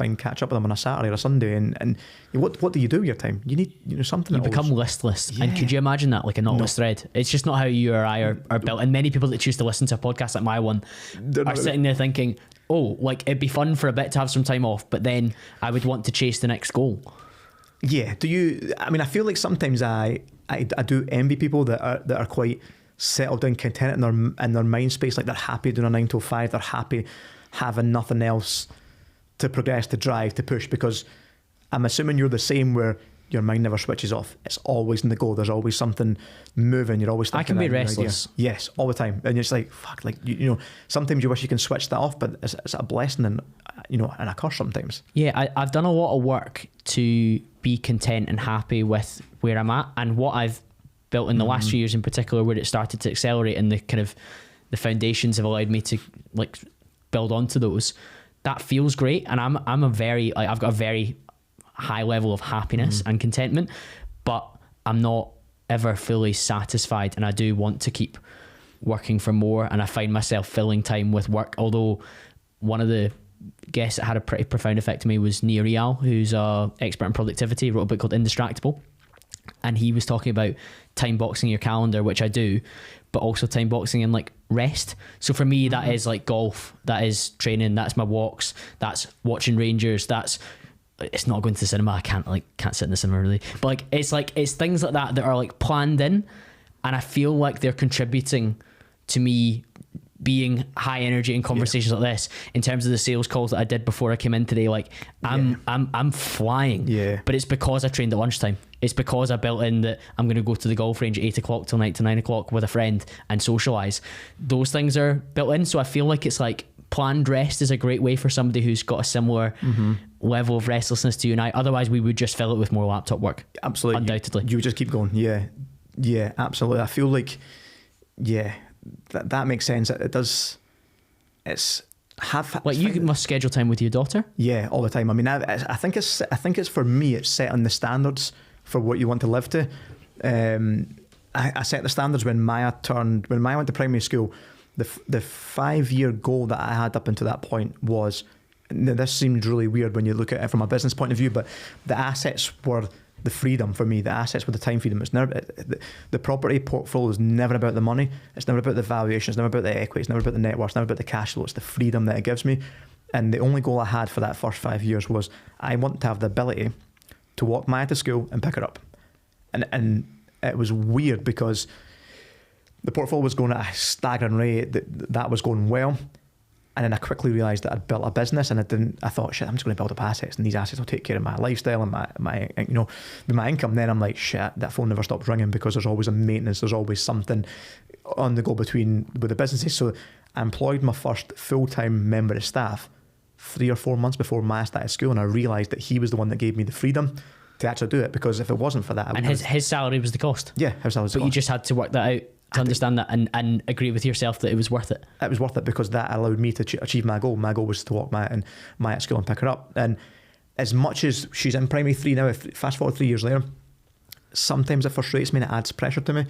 and catch up with them on a Saturday or a Sunday, and what do you do with your time? You need something. You become listless. Yeah. And could you imagine that, like a knotless thread? It's just not how you or I are built. And many people that choose to listen to a podcast like my one are sitting there thinking, oh, like it'd be fun for a bit to have some time off, but then I would want to chase the next goal. Yeah. Do you? I mean, I feel like sometimes I do envy people that are quite settled down, content in their mind space. Like they're happy doing a 9 to 5. They're happy having nothing else to progress, to drive, to push. Because I'm assuming you're the same, where your mind never switches off. It's always in the go. There's always something moving. You're always thinking. I can be restless. Yes, all the time. And it's like, fuck. Like you know, sometimes you wish you can switch that off, but it's a blessing and and a curse sometimes. Yeah, I've done a lot of work to be content and happy with where I'm at, and what I've built in the last few years in particular, where it started to accelerate and the kind of the foundations have allowed me to like build onto those. That feels great, and I'm a very I've got a very high level of happiness and contentment, but I'm not ever fully satisfied, and I do want to keep working for more, and I find myself filling time with work. Although one of the guests that had a pretty profound effect on me was Nia Rial, who's a expert in productivity. He wrote a book called Indistractable, and he was talking about time boxing your calendar, which I do, but also time boxing in like rest. So for me, that is like golf, that is training, that's my walks, that's watching Rangers, it's not going to the cinema. I can't sit in the cinema really, but it's things like that are like planned in, and I feel like they're contributing to me being high energy in conversations like this. In terms of the sales calls that I did before I came in today, like I'm flying. Yeah. But it's because I trained at lunchtime. It's because I built in that I'm going to go to the golf range at 8 o'clock till night to 9 o'clock with a friend and socialise. Those things are built in. So I feel like it's like planned rest is a great way for somebody who's got a similar level of restlessness to you and I. Otherwise we would just fill it with more laptop work. Absolutely. Undoubtedly. You would just keep going. Yeah, absolutely. I feel like, that makes sense. It does. It's you must schedule time with your daughter. Yeah, all the time. I mean, I think it's for me, it's setting the standards for what you want to live to. I set the standards when Maya went to primary school. The 5-year goal that I had up until that point was, now this seems really weird when you look at it from a business point of view, but the assets were the freedom for me. The assets were the time freedom. It's never the property portfolio is never about the money. It's never about the valuation. It's never about the equity. It's never about the net worth. It's never about the cash flow. It's the freedom that it gives me. And the only goal I had for that first 5 years was I want to have the ability to walk Maya to school and pick her up. And it was weird because the portfolio was going at a staggering rate. That was going well. And then I quickly realised that I'd built a business, and I thought, shit, I'm just going to build up assets, and these assets will take care of my lifestyle and my income. Then I'm like, shit, that phone never stops ringing because there's always a maintenance, there's always something on the go with the businesses. So I employed my first full-time member of staff 3 or 4 months before Maya started school, and I realised that he was the one that gave me the freedom to actually do it, because if it wasn't for that... His salary was the cost? Yeah, his salary was the cost. But you just had to work that out to understand that and agree with yourself that it was worth it. It was worth it because that allowed me to achieve my goal. My goal was to walk Maya at school and pick her up. And as much as she's in primary 3 now, fast forward 3 years later, sometimes it frustrates me and it adds pressure to me,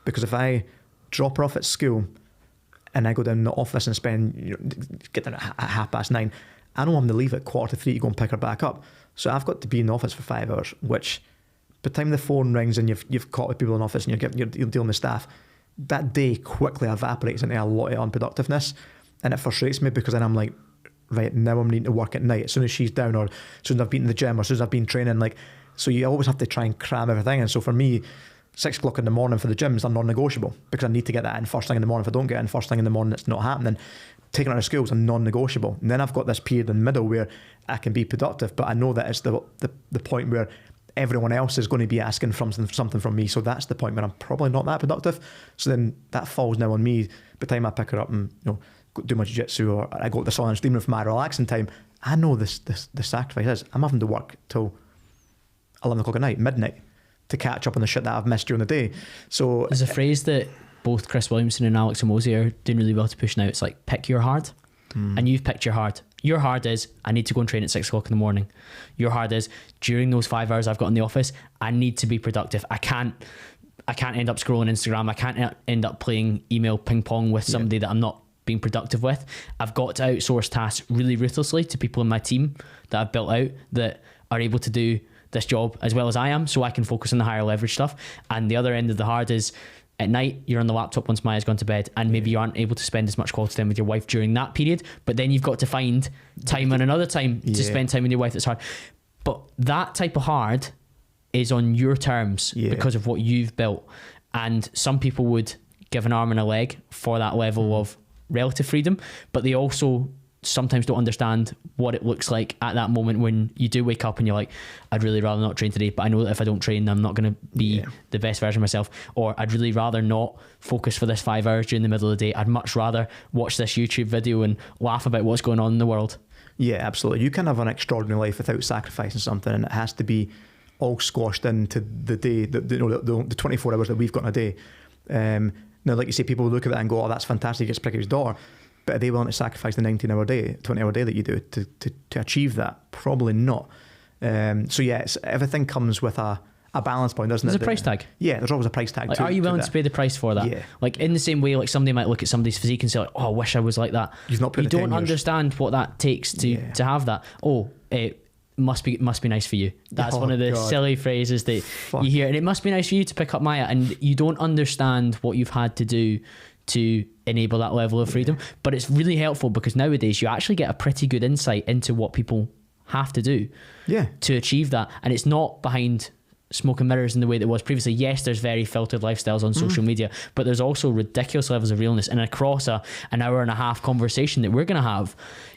because if I drop her off at school and I go down the office and get there at 9:30, I know I'm going to leave at 2:45 to go and pick her back up. So I've got to be in the office for 5 hours, which By the time the phone rings and you've caught with people in office and you're dealing with staff, that day quickly evaporates into a lot of unproductiveness, and it frustrates me because then I'm like, right, now I'm needing to work at night as soon as she's down, or as soon as I've been in the gym, or as soon as I've been training. Like, so you always have to try and cram everything. And so for me, 6 o'clock in the morning for the gyms are non-negotiable, because I need to get that in first thing in the morning. If I don't get it in first thing in the morning, it's not happening. Taking her to school is a non-negotiable. And then I've got this period in the middle where I can be productive, but I know that it's the point where everyone else is going to be asking something from me. So that's the point where I'm probably not that productive. So then that falls now on me. By the time I pick her up and do my jiu-jitsu, or I go to the sauna and steam room for my relaxing time, I know the sacrifice is I'm having to work till 11 o'clock at night, midnight, to catch up on the shit that I've missed during the day. So there's a phrase that both Chris Williamson and Alex Hormozi are doing really well to push now. It's like, pick your hard. And you've picked your hard. Your hard is, I need to go and train at 6 o'clock in the morning. Your hard is, during those 5 hours I've got in the office, I need to be productive. I can't end up scrolling Instagram. I can't end up playing email ping pong with somebody that I'm not being productive with. I've got to outsource tasks really ruthlessly to people in my team that I've built out that are able to do this job as well as I am, so I can focus on the higher leverage stuff. And the other end of the hard is, at night you're on the laptop once Maya's gone to bed, and maybe you aren't able to spend as much quality time with your wife during that period, but then you've got to find time and another time to spend time with your wife. That's hard. But that type of hard is on your terms because of what you've built. And some people would give an arm and a leg for that level of relative freedom, but they also sometimes don't understand what it looks like at that moment when you do wake up and you're like, I'd really rather not train today, but I know that if I don't train, I'm not going to be the best version of myself. Or I'd really rather not focus for this 5 hours during the middle of the day. I'd much rather watch this YouTube video and laugh about what's going on in the world. Yeah, absolutely. You can have an extraordinary life without sacrificing something, and it has to be all squashed into the day, the 24 hours that we've got in a day. Now, like you say, people look at that and go, oh, that's fantastic, it's prick his door. But are they willing to sacrifice the 19-hour day, 20-hour day that you do to achieve that? Probably not. So yeah, everything comes with a balance point, doesn't it? There's a price tag. Yeah, there's always a price tag. Like, are you willing to pay the price for that? Yeah. Like, in the same way, like somebody might look at somebody's physique and say, like, oh, I wish I was like that. You don't understand what that takes to have that. Oh, it must be nice for you. That's one of the silly phrases that you hear. And it must be nice for you to pick up Maya, and you don't understand what you've had to do to enable that level of freedom. But it's really helpful because nowadays you actually get a pretty good insight into what people have to do to achieve that. And it's not behind smoke and mirrors in the way that it was previously. Yes, there's very filtered lifestyles on social media, but there's also ridiculous levels of realness. And across an hour and a half conversation that we're going to have,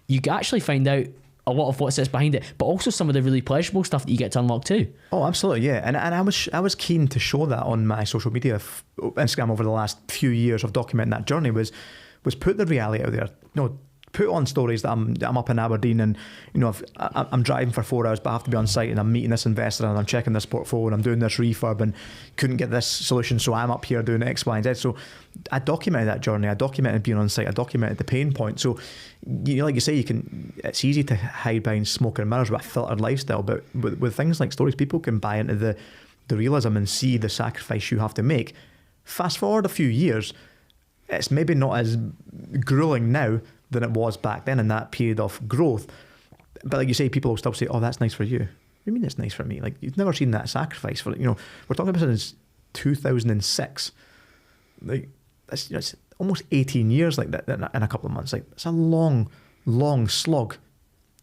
you actually find out a lot of what sits behind it, but also some of the really pleasurable stuff that you get to unlock too. Oh, absolutely, yeah. And I was keen to show that on my social media, Instagram, over the last few years of documenting that journey. Was put the reality out there. Put on stories that I'm up in Aberdeen, and I'm driving for 4 hours, but I have to be on site, and I'm meeting this investor, and I'm checking this portfolio, and I'm doing this refurb, and couldn't get this solution, so I'm up here doing X, Y, and Z. So I documented that journey. I documented being on site. I documented the pain point. So like you say, it's easy to hide behind smoke and mirrors with a filtered lifestyle, but with things like stories, people can buy into the realism and see the sacrifice you have to make. Fast forward a few years, it's maybe not as grueling now than it was back then in that period of growth. But like you say, people will still say, oh, that's nice for you. What do you mean it's nice for me? Like, you've never seen that sacrifice for it. We're talking about since 2006. Like, it's almost 18 years like that in a couple of months. Like, it's a long, long slog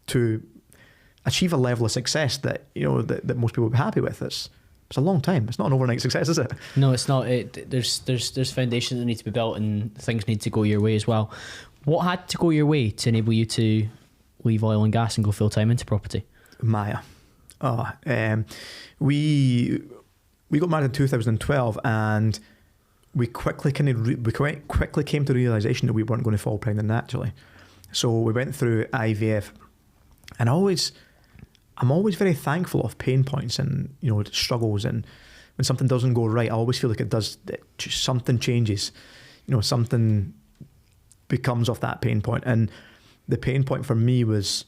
to achieve a level of success that, that most people would be happy with. It's a long time. It's not an overnight success, is it? No, it's not. There's foundations that need to be built, and things need to go your way as well. What had to go your way to enable you to leave oil and gas and go full time into property? Maya. We got married in 2012, and we quickly came to the realization that we weren't going to fall pregnant naturally. So we went through IVF, and I'm always very thankful of pain points and struggles, and when something doesn't go right, I always feel like something changes, something becomes of that pain point. And the pain point for me was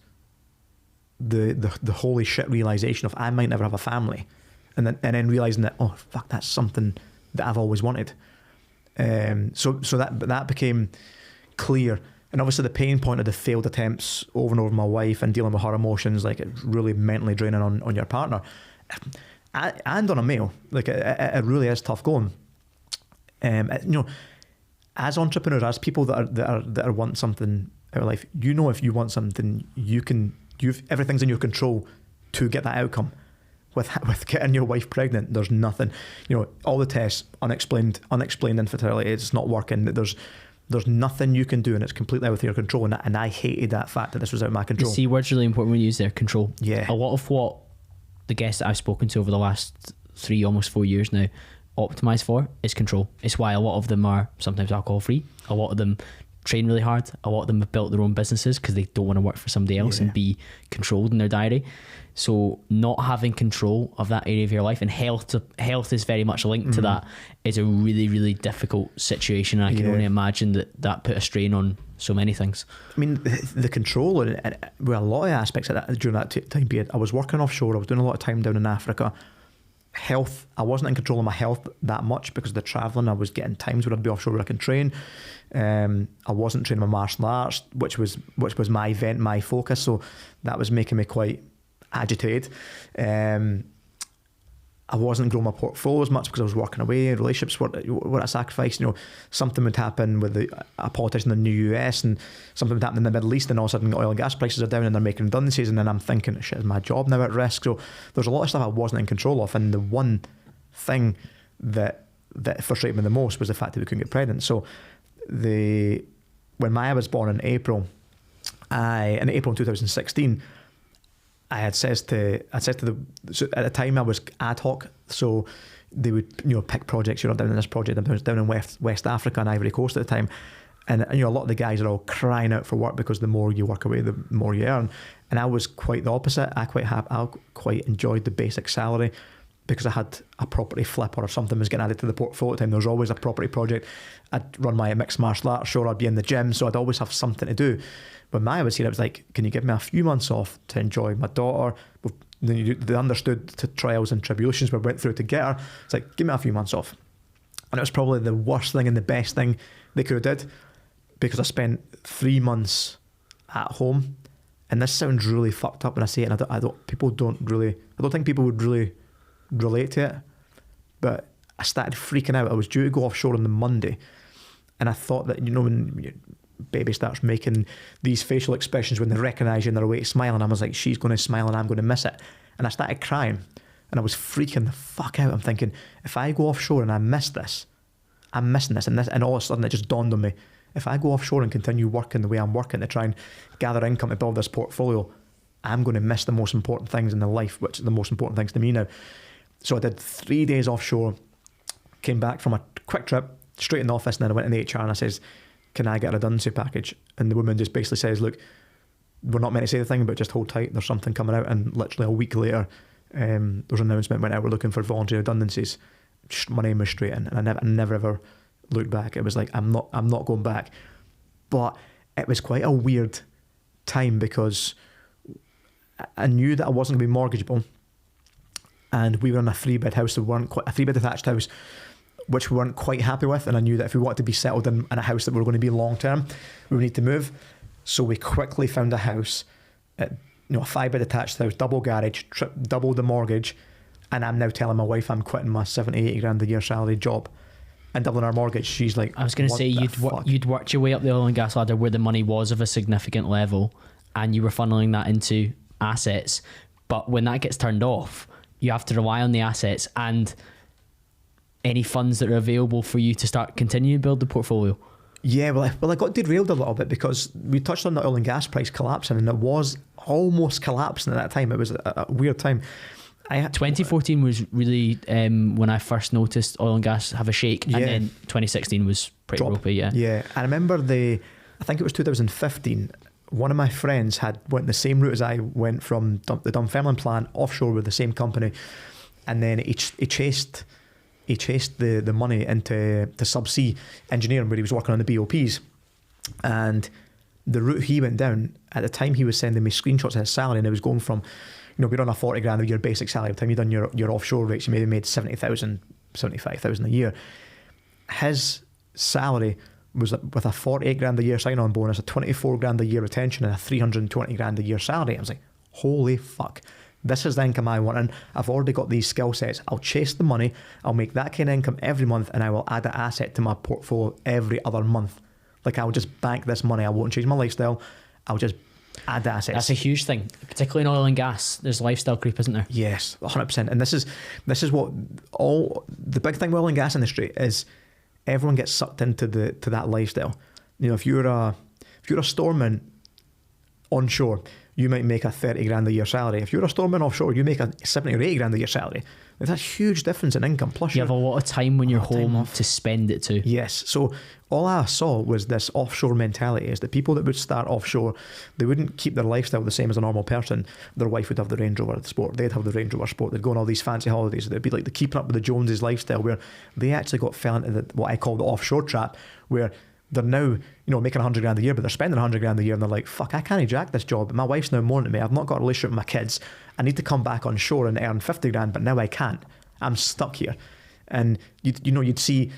the holy shit realization of I might never have a family, and then realizing that, oh fuck, that's something that I've always wanted. So that became clear. And obviously the pain point of the failed attempts over and over my wife and dealing with her emotions, like it's really mentally draining on your partner. and on a male. Like it really is tough going. As entrepreneurs, as people that are want something out of life, if you want something, everything's in your control to get that outcome. With getting your wife pregnant, there's nothing. All the tests, unexplained infertility, it's not working. There's nothing you can do, and it's completely out of your control. And I hated that fact that this was out of my control. The C word's really important when you use their control. Yeah. A lot of what the guests that I've spoken to over the last 3, almost 4 years now, optimize for is control. It's why a lot of them are sometimes alcohol free. A lot of them train really hard. A lot of them have built their own businesses because they don't want to work for somebody else and be controlled in their diary. So not having control of that area of your life, and health is very much linked to that, is a really, really difficult situation. And I can only imagine that put a strain on so many things. I mean, the control and a lot of aspects of that during that time period. I was working offshore. I was doing a lot of time down in Africa. Health, I wasn't in control of my health that much because of the travelling. I was getting times where I'd be offshore where I can train. I wasn't training my martial arts, which was my event, my focus. So that was making me quite agitated. I wasn't growing my portfolio as much because I was working away. Relationships were a sacrifice. Something would happen with a politician in the US, and something would happen in the Middle East, and all of a sudden oil and gas prices are down and they're making redundancies, and then I'm thinking, shit, is my job now at risk? So there's a lot of stuff I wasn't in control of, and the one thing that frustrated me the most was the fact that we couldn't get pregnant. So when Maya was born in April 2016, I had said to so at the time I was ad hoc, so they would pick projects. You're down in this project. I was down in West Africa and Ivory Coast at the time, and a lot of the guys are all crying out for work because the more you work away, the more you earn. And I was quite the opposite. I quite enjoyed the basic salary because I had a property flip or if something was getting added to the portfolio at the time. There was always a property project. I'd run my mixed martial arts show. I'd be in the gym, so I'd always have something to do. When Maya was here, it was like, can you give me a few months off to enjoy my daughter? They understood the trials and tribulations we went through to get her. It's like, give me a few months off. And it was probably the worst thing and the best thing they could have did, because I spent 3 months at home. And this sounds really fucked up when I say it, and I don't think people would really relate to it. But I started freaking out. I was due to go offshore on the Monday, and I thought that, when your baby starts making these facial expressions when they recognise you and they're awake smiling, I was like, she's going to smile and I'm going to miss it. And I started crying, and I was freaking the fuck out. I'm thinking, if I go offshore and I miss this, I'm missing this. And all of a sudden it just dawned on me, if I go offshore and continue working the way I'm working to try and gather income to build this portfolio, I'm going to miss the most important things in the life, which are the most important things to me now. So I did 3 days offshore, came back from a quick trip, straight in the office, and then I went in the HR and I says, can I get a redundancy package? And the woman just basically says, look, we're not meant to say the thing, but just hold tight, there's something coming out. And literally a week later, there's an announcement went out, we're looking for voluntary redundancies. My name was straight in, and I never ever looked back. It was like, I'm not going back. But it was quite a weird time because I knew that I wasn't going to be mortgageable, and we were in a 3-bed house, a 3-bed detached house, which we weren't quite happy with. And I knew that if we wanted to be settled in a house that we were going to be long term, we would need to move. So we quickly found a house, a 5-bed detached house, double garage, double the mortgage. And I'm now telling my wife I'm quitting my 70, 80 grand a year salary job and doubling our mortgage. She's like, I was going to say, you'd worked your way up the oil and gas ladder where the money was of a significant level, and you were funneling that into assets. But when that gets turned off, you have to rely on the assets and any funds that are available for you to start continuing to build the portfolio. Yeah, well, I got derailed a little bit because we touched on the oil and gas price collapsing, and it was almost collapsing at that time. It was a weird time. 2014 was really when I first noticed oil and gas have a shake, and then 2016 was pretty ropey. Yeah, I remember I think it was 2015. One of my friends went the same route as I went, from the Dunfermline plant offshore with the same company, and then he chased the money into subsea engineering, where he was working on the BOPs. And the route he went down, at the time he was sending me screenshots of his salary, and it was going from, we're on a 40 grand a year basic salary. By the time you've done your offshore rates, you maybe made 70,000, 75,000 a year. His salary was with a 48 grand a year sign-on bonus, a 24 grand a year retention, and a 320 grand a year salary. I was like, holy fuck, This is the income I want, and I've already got these skill sets. I'll chase the money. I'll make that kind of income every month, and I will add an asset to my portfolio every other month. Like, I'll just bank this money. I won't change my lifestyle. I'll just add the assets. That's a huge thing, particularly in oil and gas. There's lifestyle creep, isn't there? Yes, 100%. And this is what all the big thing with oil and gas industry is. Everyone gets sucked into that lifestyle. You know, if you're a storeman onshore, you might make a 30 grand a year salary. If you're a storeman offshore, you make a 70 or 80 grand a year salary. There's a huge difference in income. Plus, you have a lot of time when you're home to spend it too. Yes. So all I saw was this offshore mentality, is the people that would start offshore, they wouldn't keep their lifestyle the same as a normal person. Their wife would have the Range Rover Sport. They'd have the Range Rover Sport. They'd go on all these fancy holidays. They'd be like the keeping up with the Joneses lifestyle, where they actually fell into what I call the offshore trap, where they're now, you know, making 100 grand a year, but they're spending 100 grand a year, and they're like, fuck, I can't jack this job. My wife's now moaning at me. I've not got a relationship with my kids. I need to come back on shore and earn 50 grand, but now I can't. I'm stuck here. And you'd see,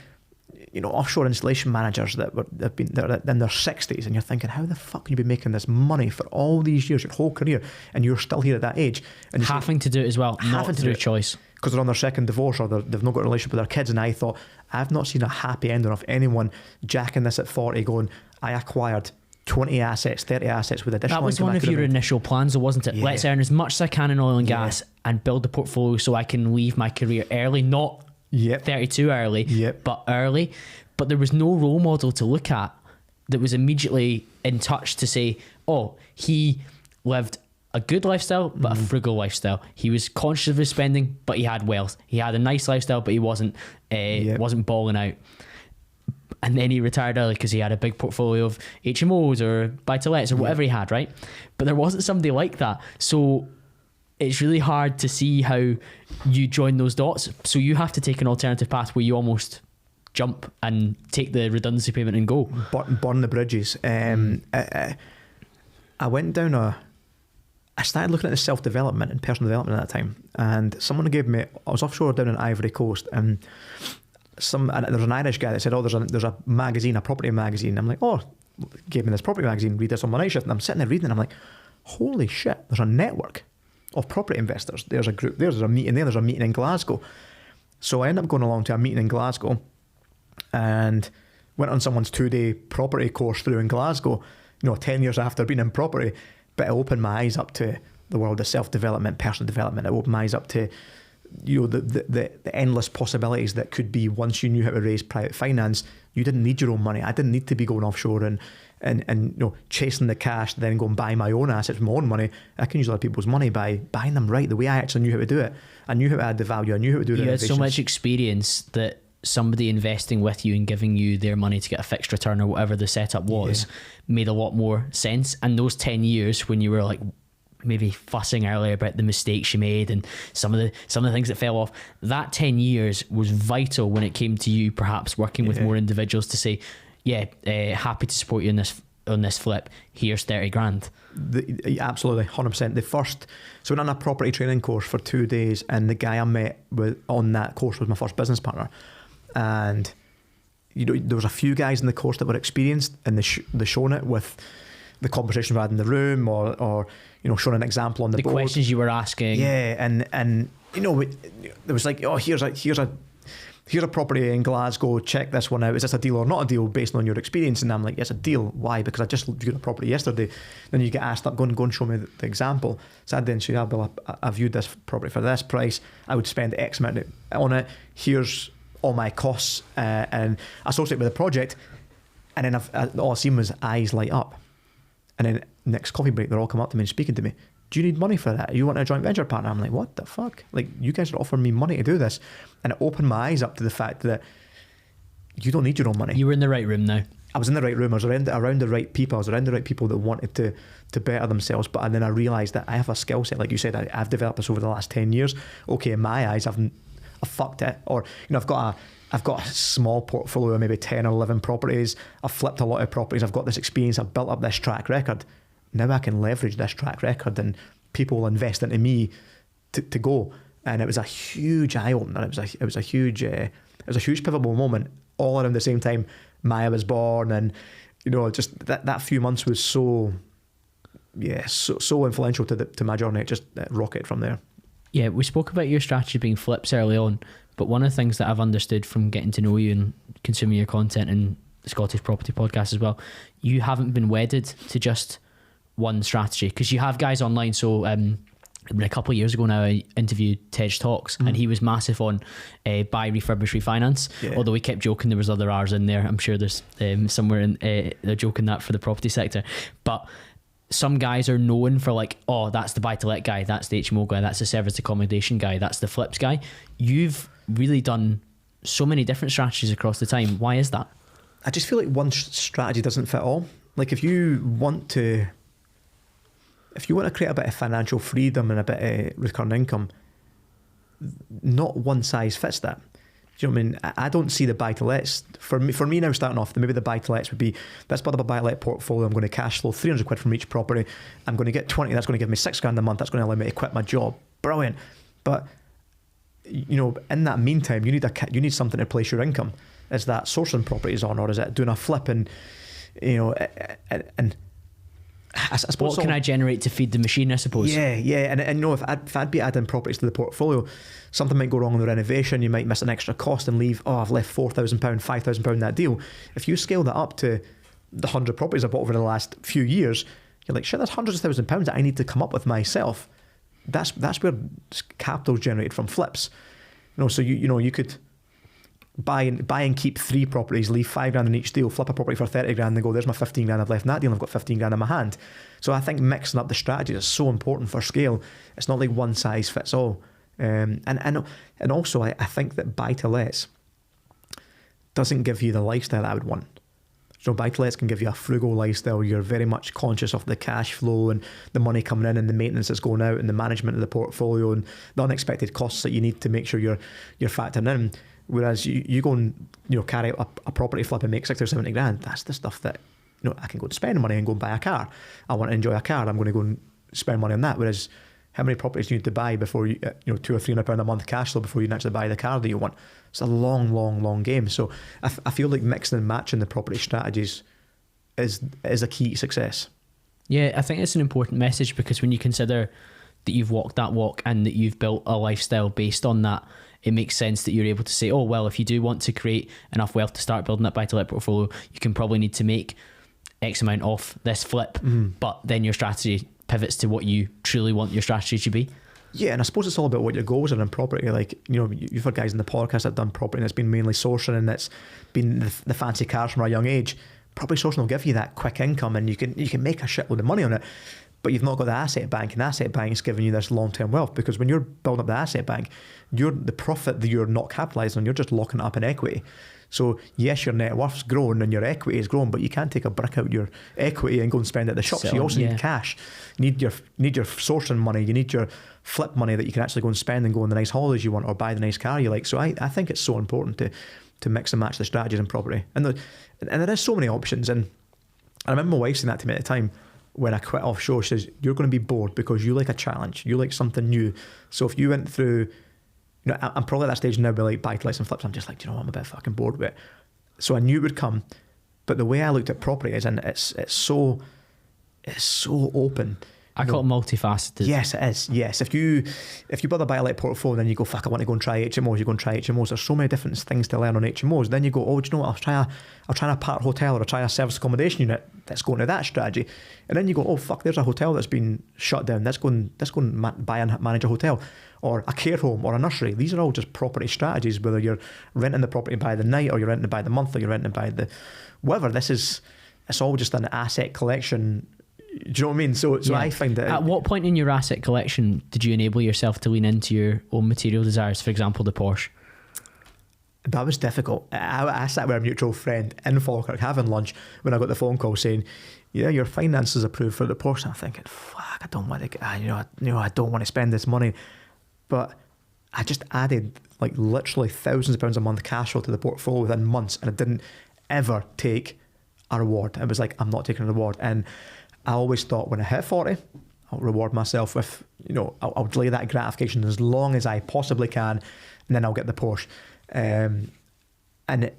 you know, offshore installation managers they're in their 60s, and you're thinking, how the fuck can you be making this money for all these years, your whole career, and you're still here at that age? And having to do it as well, not through choice. Because they're on their second divorce, or they've not got a relationship with their kids. And I thought, I've not seen a happy ending of anyone jacking this at 40 going, I acquired 20 assets, 30 assets with additional income. That was one of your initial plans, though, wasn't it? Yeah. Let's earn as much as I can in oil and gas and build the portfolio so I can leave my career early, not 32 early, but early. But there was no role model to look at that was immediately in touch to say, oh, he lived a good lifestyle, but a frugal lifestyle. He was conscious of his spending, but he had wealth. He had a nice lifestyle, but he wasn't balling out. And then he retired early because he had a big portfolio of HMOs or buy-to-lets or whatever he had, right? But there wasn't somebody like that. So it's really hard to see how you join those dots. So you have to take an alternative path where you almost jump and take the redundancy payment and go. Burn the bridges. I went down I started looking at the self-development and personal development at that time. And someone gave me, I was offshore down in Ivory Coast, and there was an Irish guy that said, oh, there's a magazine, a property magazine. I'm like, oh, gave me this property magazine, read this on my night shift. And I'm sitting there reading, and I'm like, holy shit, there's a network of property investors. There's a group, there's a meeting there, there's a meeting in Glasgow. So I ended up going along to a meeting in Glasgow and went on someone's 2-day property course through in Glasgow, 10 years after being in property. But it opened my eyes up to the world of self-development, personal development. It opened my eyes up to the endless possibilities that could be once you knew how to raise private finance. You didn't need your own money. I didn't need to be going offshore and chasing the cash, then go and buy my own assets with my own money. I can use other people's money by buying them right, the way I actually knew how to do it. I knew how to add the value. I knew how to do it. You had so much experience that somebody investing with you and giving you their money to get a fixed return or whatever the setup was made a lot more sense. And those 10 years when you were like maybe fussing earlier about the mistakes you made and some of the things that fell off, that 10 years was vital when it came to you perhaps working with more individuals to say, happy to support you on this flip, here's 30 grand. Absolutely, 100%. So I went on a property training course for 2 days, and the guy I met on that course was my first business partner. And there was a few guys in the course that were experienced, and they shown it with the conversations we had in the room, or showing an example on the board. Questions you were asking. And there was like, oh, here's a property in Glasgow, check this one out. Is this a deal or not a deal based on your experience? And I'm like, yes, a deal. Why? Because I just viewed a property yesterday. Then you get asked up, go and show me the example. So I'd then say, I viewed this property for this price. I would spend X amount on it. Here's all my costs and associated with the project. And then all I seen was eyes light up. And then next coffee break, they're all come up to me and speaking to me. Do you need money for that? You want a joint venture partner? I'm like, what the fuck? Like, you guys are offering me money to do this. And it opened my eyes up to the fact that you don't need your own money. You were in the right room now. I was in the right room. I was around the right people. I was around the right people that wanted to better themselves. But then I realised that I have a skill set. Like you said, I've developed this over the last 10 years. Okay, in my eyes, I've fucked it. Or, I've got a small portfolio of maybe 10 or 11 properties. I've flipped a lot of properties. I've got this experience. I've built up this track record. Now I can leverage this track record and people will invest into me to go. And it was a huge eye opener. It was a huge pivotal moment. All around the same time Maya was born, and just that few months was so yeah, so influential to my journey. It just rocketed from there. Yeah, we spoke about your strategy being flips early on, but one of the things that I've understood from getting to know you and consuming your content and the Scottish Property Podcast as well, you haven't been wedded to just one strategy, because you have guys online. So a couple of years ago now, I interviewed Tej Talks, and he was massive on buy, refurbish, refinance. Yeah. Although we kept joking there was other R's in there. I'm sure there's somewhere in they're joking that for the property sector. But some guys are known for like, oh, that's the buy to let guy, that's the HMO guy, that's the service accommodation guy, that's the flips guy. You've really done so many different strategies across the time. Why is that? I just feel like one strategy doesn't fit all. Like if you want to create a bit of financial freedom and a bit of recurring income, not one size fits that. Do you know what I mean? I don't see the buy-to-lets. For me now starting off, maybe the buy-to-lets would be, let's build up a buy-to-let portfolio. I'm going to cash flow 300 quid from each property. I'm going to get 20. That's going to give me £6,000 a month. That's going to allow me to quit my job. Brilliant. But, you know, in that meantime, you need something to place your income. Is that sourcing properties on, or is it doing a flip and, you know, and I suppose what can I generate to feed the machine, I suppose? Yeah, and you know, if I'd be adding properties to the portfolio, something might go wrong in the renovation. You might miss an extra cost and leave. Oh, I've left £4,000, £5,000 in that deal. If you scale that up to the 100 properties I've bought over the last few years, you're like, shit, that's hundreds of thousands of pounds that I need to come up with myself. That's where capital's generated from flips. You know, so you could buy and keep 3 properties, leave £5,000 in each deal, flip a property for 30 grand and go, there's my 15 grand I've left in that deal, and I've got 15 grand in my hand. So I think mixing up the strategies is so important for scale. It's not like one size fits all. And also I think that buy-to-lets doesn't give you the lifestyle I would want. So buy-to-lets can give you a frugal lifestyle. You're very much conscious of the cash flow and the money coming in and the maintenance that's going out and the management of the portfolio and the unexpected costs that you need to make sure you're factoring in. Whereas you go and, you know, carry out a property flip and make 60 or 70 grand, that's the stuff that, you know, I can go and spend money and go and buy a car. I want to enjoy a car, I'm going to go and spend money on that. Whereas how many properties do you need to buy before you know, £200 or £300 a month cash flow before you can actually buy the car that you want? It's a long game. So I feel like mixing and matching the property strategies is a key to success. Yeah, I think it's an important message, because when you consider that you've walked that walk and that you've built a lifestyle based on that, it makes sense that you're able to say, oh, well, if you do want to create enough wealth to start building that buy-to-let portfolio, you can probably need to make X amount off this flip, but then your strategy pivots to what you truly want your strategy to be. Yeah, and I suppose it's all about what your goals are in property. Like, you know, you've heard guys in the podcast that have done property and it's been mainly sourcing and it's been the fancy cars from a young age. Property sourcing will give you that quick income and you can make a shitload of money on it, but you've not got the asset bank, and the asset bank is giving you this long-term wealth, because when you're building up the asset bank, the profit that you're not capitalising on, you're just locking it up in equity. So yes, your net worth's grown and your equity is grown, but you can't take a brick out your equity and go and spend it at the shop. So you also need cash. You need your sourcing money. You need your flip money that you can actually go and spend and go on the nice holidays you want or buy the nice car you like. So I think it's so important to mix and match the strategies in property. And there is so many options. And I remember my wife saying that to me at the time when I quit offshore. She says, you're going to be bored because you like a challenge. You like something new. So if you went through, you know, I'm probably at that stage now with like buy-to-lets and flips. I'm just like, do you know what, I'm a bit fucking bored with it. So I knew it would come. But the way I looked at property is, and it's so open. I call it multifaceted. Yes, it is. Yes, if you build a buy-to-let portfolio and then you go, fuck, I want to go and try HMOs. You go and try HMOs. There's so many different things to learn on HMOs. Then you go, oh, do you know what? I'll try a part hotel, or I'll try a service accommodation unit. Let's go into that strategy. And then you go, oh fuck, there's a hotel that's been shut down. Let's go and buy and manage a hotel, or a care home, or a nursery. These are all just property strategies. Whether you're renting the property by the night, or you're renting it by the month, or you're renting it by the whatever. It's all just an asset collection. Do you know what I mean? So I find that... At what point in your asset collection did you enable yourself to lean into your own material desires? For example, the Porsche. That was difficult. I sat with a mutual friend in Falkirk having lunch when I got the phone call saying, yeah, your finances approved for the Porsche. I'm thinking, fuck, I don't want to, I don't want to spend this money. But I just added like literally thousands of pounds a month cash flow to the portfolio within months, and I didn't ever take a reward. It was like, I'm not taking a reward. And I always thought when I hit 40, I'll reward myself with, you know, I'll delay that gratification as long as I possibly can, and then I'll get the Porsche. And it,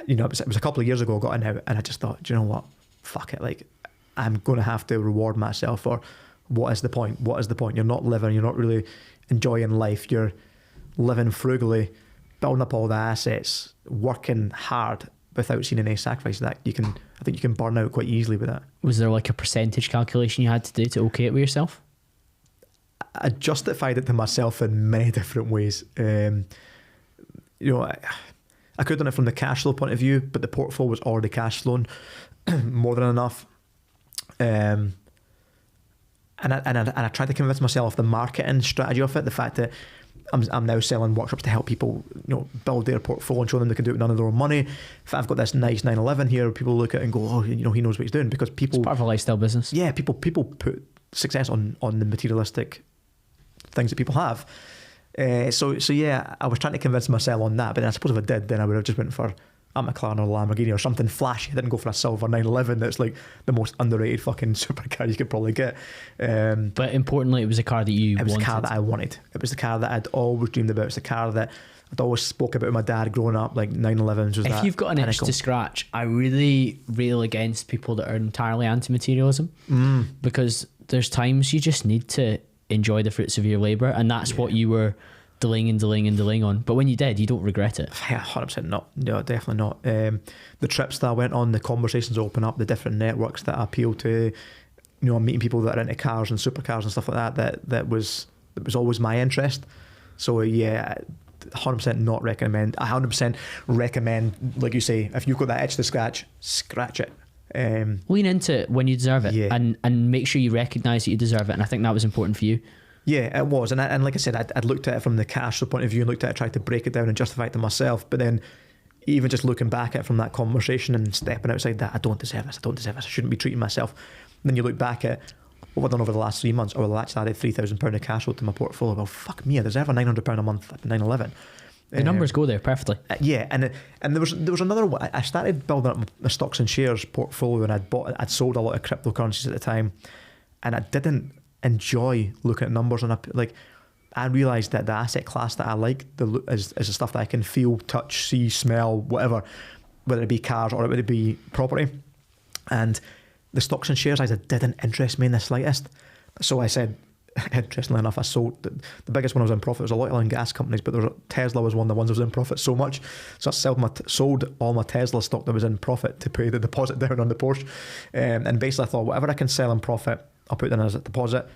you know, it was a couple of years ago I got in out, and I just thought, do you know what? Fuck it. Like, I'm going to have to reward myself, or what is the point? What is the point? You're not living, you're not really enjoying life. You're living frugally, building up all the assets, working hard without seeing any sacrifice. I think you can burn out quite easily with that. Was there like a percentage calculation you had to do to okay it with yourself? I justified it to myself in many different ways. I could have done it from the cash flow point of view, but the portfolio was already cash flowing more than enough. And I tried to convince myself the marketing strategy of it, the fact that I'm now selling workshops to help people, build their portfolio and show them they can do it with none of their own money. If I've got this nice 911 here, people look at it and go, oh, he knows what he's doing, because people. It's part of a lifestyle business. Yeah, people put success on the materialistic things that people have. So yeah, I was trying to convince myself on that, but then I suppose if I did, then I would have just went for a McLaren or a Lamborghini or something flashy. I didn't go for a silver 911 that's like the most underrated fucking supercar you could probably get. But importantly, it was a car that you wanted. It was the car that I wanted. It was the car that I'd always dreamed about. It's the car that I'd always spoke about with my dad growing up, like 911s was that. If you've got an itch to scratch, I really rail against people that are entirely anti-materialism, because there's times you just need to enjoy the fruits of your labour, and that's what you were delaying on. But when you did, you don't regret it. Yeah, 100% not. No, definitely not. The trips that I went on, the conversations open up, the different networks that I appeal to, I'm meeting people that are into cars and supercars and stuff like that. That was always my interest. So yeah, 100% not recommend. I 100% recommend, like you say, if you've got that itch to scratch it. Lean into it when you deserve it, yeah. and make sure you recognise that you deserve it. And I think that was important for you. Yeah, it was. And like I said, I'd looked at it from the cash flow point of view and looked at it, tried to break it down and justify it to myself. But then even just looking back at it from that conversation and stepping outside that, I don't deserve this, I shouldn't be treating myself. And then you look back at what I've done over the last 3 months. Oh, well, actually added £3,000 of cash flow to my portfolio. Well, fuck me, I deserve a £900 a month at 911. The numbers go there perfectly. Yeah, and there was another one. I started building up my stocks and shares portfolio, and I'd sold a lot of cryptocurrencies at the time, and I didn't enjoy looking at numbers. And I realised that the asset class that I like is the stuff that I can feel, touch, see, smell, whatever, whether it be cars or whether it be property. And the stocks and shares didn't interest me in the slightest. So I said, interestingly enough, I sold the biggest one I was in profit was a lot of oil and gas companies, but Tesla was one of the ones that was in profit so much. So I sold all my Tesla stock that was in profit to pay the deposit down on the Porsche. And basically I thought, whatever I can sell in profit, I'll put in as a deposit,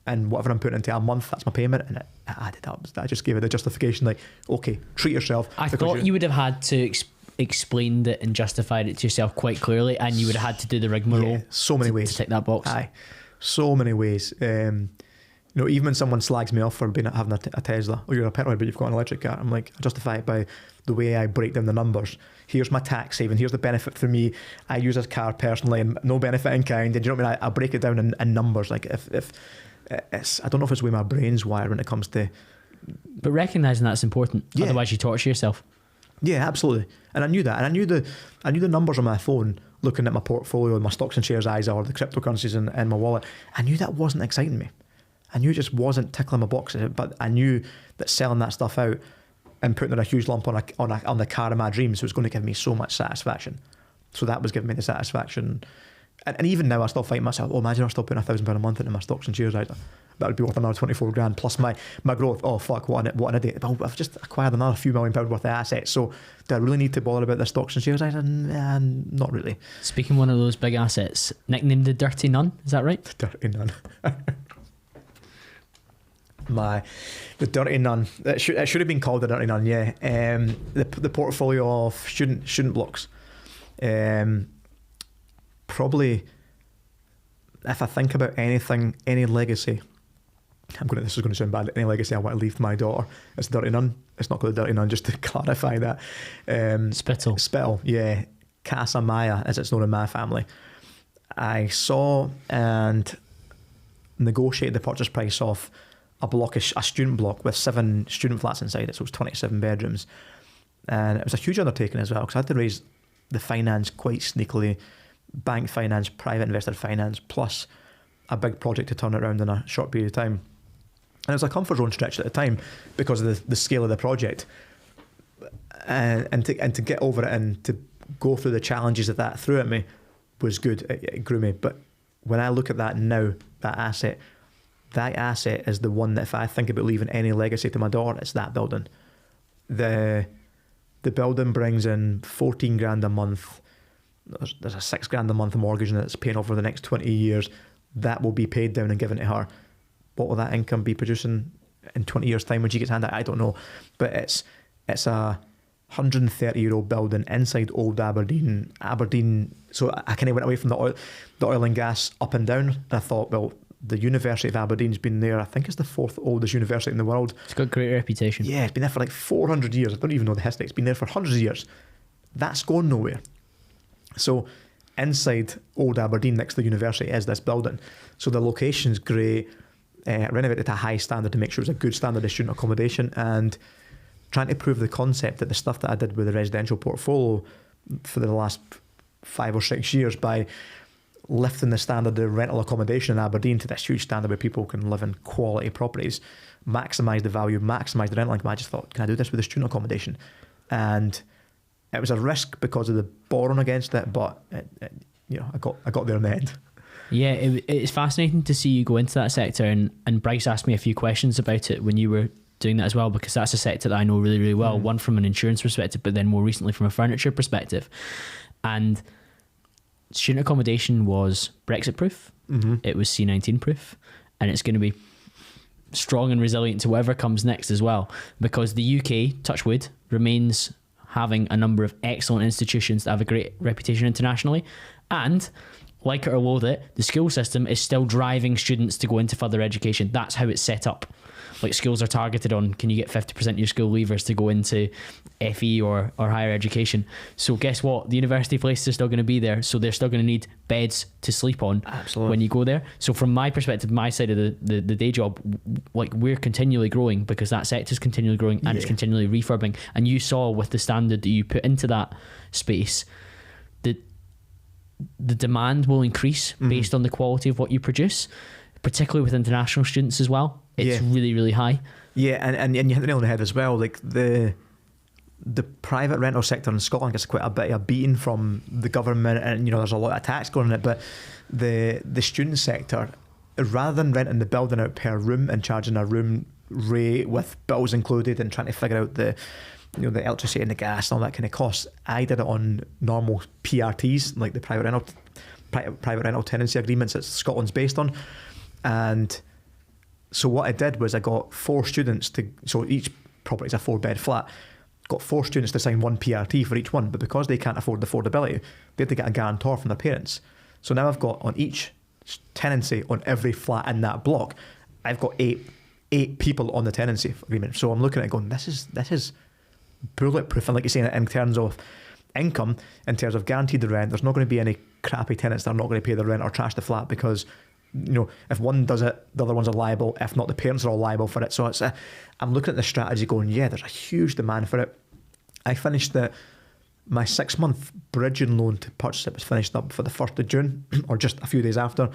and whatever I'm putting into a month, that's my payment. And it added up. I just gave it the justification, like, okay, treat yourself. I thought you would have had to explained it and justified it to yourself quite clearly, and you would have had to do the rigmarole. Yeah, so many ways to tick that box. Aye, so many ways. Even when someone slags me off for having a Tesla, or you're a petrol, but you've got an electric car, I'm like, I justify it by the way I break down the numbers. Here's my tax saving. Here's the benefit for me. I use this car personally, and no benefit in kind. And you know what I mean? I break it down in numbers. Like if it's, I don't know if it's the way my brain's wired when it comes to. But recognising that's important. Yeah. Otherwise, you torture yourself. Yeah, absolutely. And I knew that, and I knew the numbers on my phone, looking at my portfolio, my stocks and shares ISA, or the cryptocurrencies in my wallet. I knew that wasn't exciting me. I knew it just wasn't tickling my boxes, but I knew that selling that stuff out and putting in a huge lump on the car of my dreams was going to give me so much satisfaction. So that was giving me the satisfaction. And even now I still fight myself, imagine I'm still putting £1,000 a month into my stocks and shares ISA. That would be worth another 24 grand plus my growth. Oh fuck, what an idiot. But I've just acquired another few £1 million worth of assets. So do I really need to bother about the stocks and shares ISA? Not really. Speaking of one of those big assets, nicknamed the Dirty Nun, is that right? The Dirty Nun. The Dirty Nun. It should have been called the Dirty Nun. Yeah. The portfolio of student blocks. Probably, if I think about anything, any legacy, this is going to sound bad. Any legacy I want to leave to my daughter, it's the Dirty Nun. It's not called the Dirty Nun. Just to clarify that. Spittle. Yeah. Casa Maya, as it's known in my family. I saw and negotiated the purchase price of a student block with 7 student flats inside it, so it was 27 bedrooms, and it was a huge undertaking as well, because I had to raise the finance quite sneakily, bank finance, private investor finance, plus a big project to turn it around in a short period of time. And it was a comfort zone stretch at the time because of the scale of the project, and to get over it and to go through the challenges that threw at me was good. It grew me, but when I look at that now, that asset is the one that if I think about leaving any legacy to my daughter, it's that building. The building brings in 14 grand a month. There's a 6 grand a month mortgage that it's paying off for the next 20 years. That will be paid down and given to her. What will that income be producing in 20 years' time when she gets handed? I don't know. But it's a 130-year-old building inside old Aberdeen. So I kind of went away from the oil and gas up and down. And I thought, well, the University of Aberdeen's been there. I think it's the 4th oldest university in the world. It's got a great reputation. Yeah, it's been there for like 400 years. I don't even know the history. It's been there for hundreds of years. That's going nowhere. So inside old Aberdeen next to the university is this building. So the location's great. Renovated to a high standard to make sure it's a good standard of student accommodation, and trying to prove the concept that the stuff that I did with the residential portfolio for the last 5 or 6 years by lifting the standard of rental accommodation in Aberdeen to this huge standard where people can live in quality properties, maximise the value, maximise the rental income. I just thought, can I do this with the student accommodation? And it was a risk because of the borrowing against it, but I got there in the end. Yeah, it's fascinating to see you go into that sector, and Bryce asked me a few questions about it when you were doing that as well, because that's a sector that I know really, really well, one from an insurance perspective, but then more recently from a furniture perspective. And student accommodation was Brexit proof, it was C19 proof, and it's going to be strong and resilient to whatever comes next as well, because the UK, touch wood, remains having a number of excellent institutions that have a great reputation internationally, and like it or loathe it, the school system is still driving students to go into further education. That's how it's set up. Like, schools are targeted on, can you get 50% of your school leavers to go into FE or higher education? So guess what? The university places are still going to be there, so they're still going to need beds to sleep on. Absolutely. When you go there. So from my perspective, my side of the day job, like, we're continually growing because that sector's continually growing and it's continually refurbing. And you saw with the standard that you put into that space, the demand will increase based on the quality of what you produce, particularly with international students as well. It's really, really high. Yeah, and you hit the nail on the head as well. Like, the private rental sector in Scotland gets quite a bit of a beating from the government, and there's a lot of tax going on it. But the student sector, rather than renting the building out per room and charging a room rate with bills included and trying to figure out the electricity and the gas and all that kind of costs, I did it on normal PRTs, like the private rental tenancy agreements that Scotland's based on. And so what I did was I got 4 students so each property's a 4-bed flat, got 4 students to sign one PRT for each one, but because they can't afford the affordability, they have to get a guarantor from their parents. So now I've got on each tenancy on every flat in that block, I've got eight people on the tenancy agreement. So I'm looking at it going, this is bulletproof. And like you're saying, in terms of income, in terms of guaranteed the rent, there's not going to be any crappy tenants that are not going to pay the rent or trash the flat, because if one does it, the other ones are liable. If not, the parents are all liable for it. So I'm looking at the strategy going, there's a huge demand for it. I finished my 6-month bridging loan to purchase it was finished up for the 1st of June or just a few days after,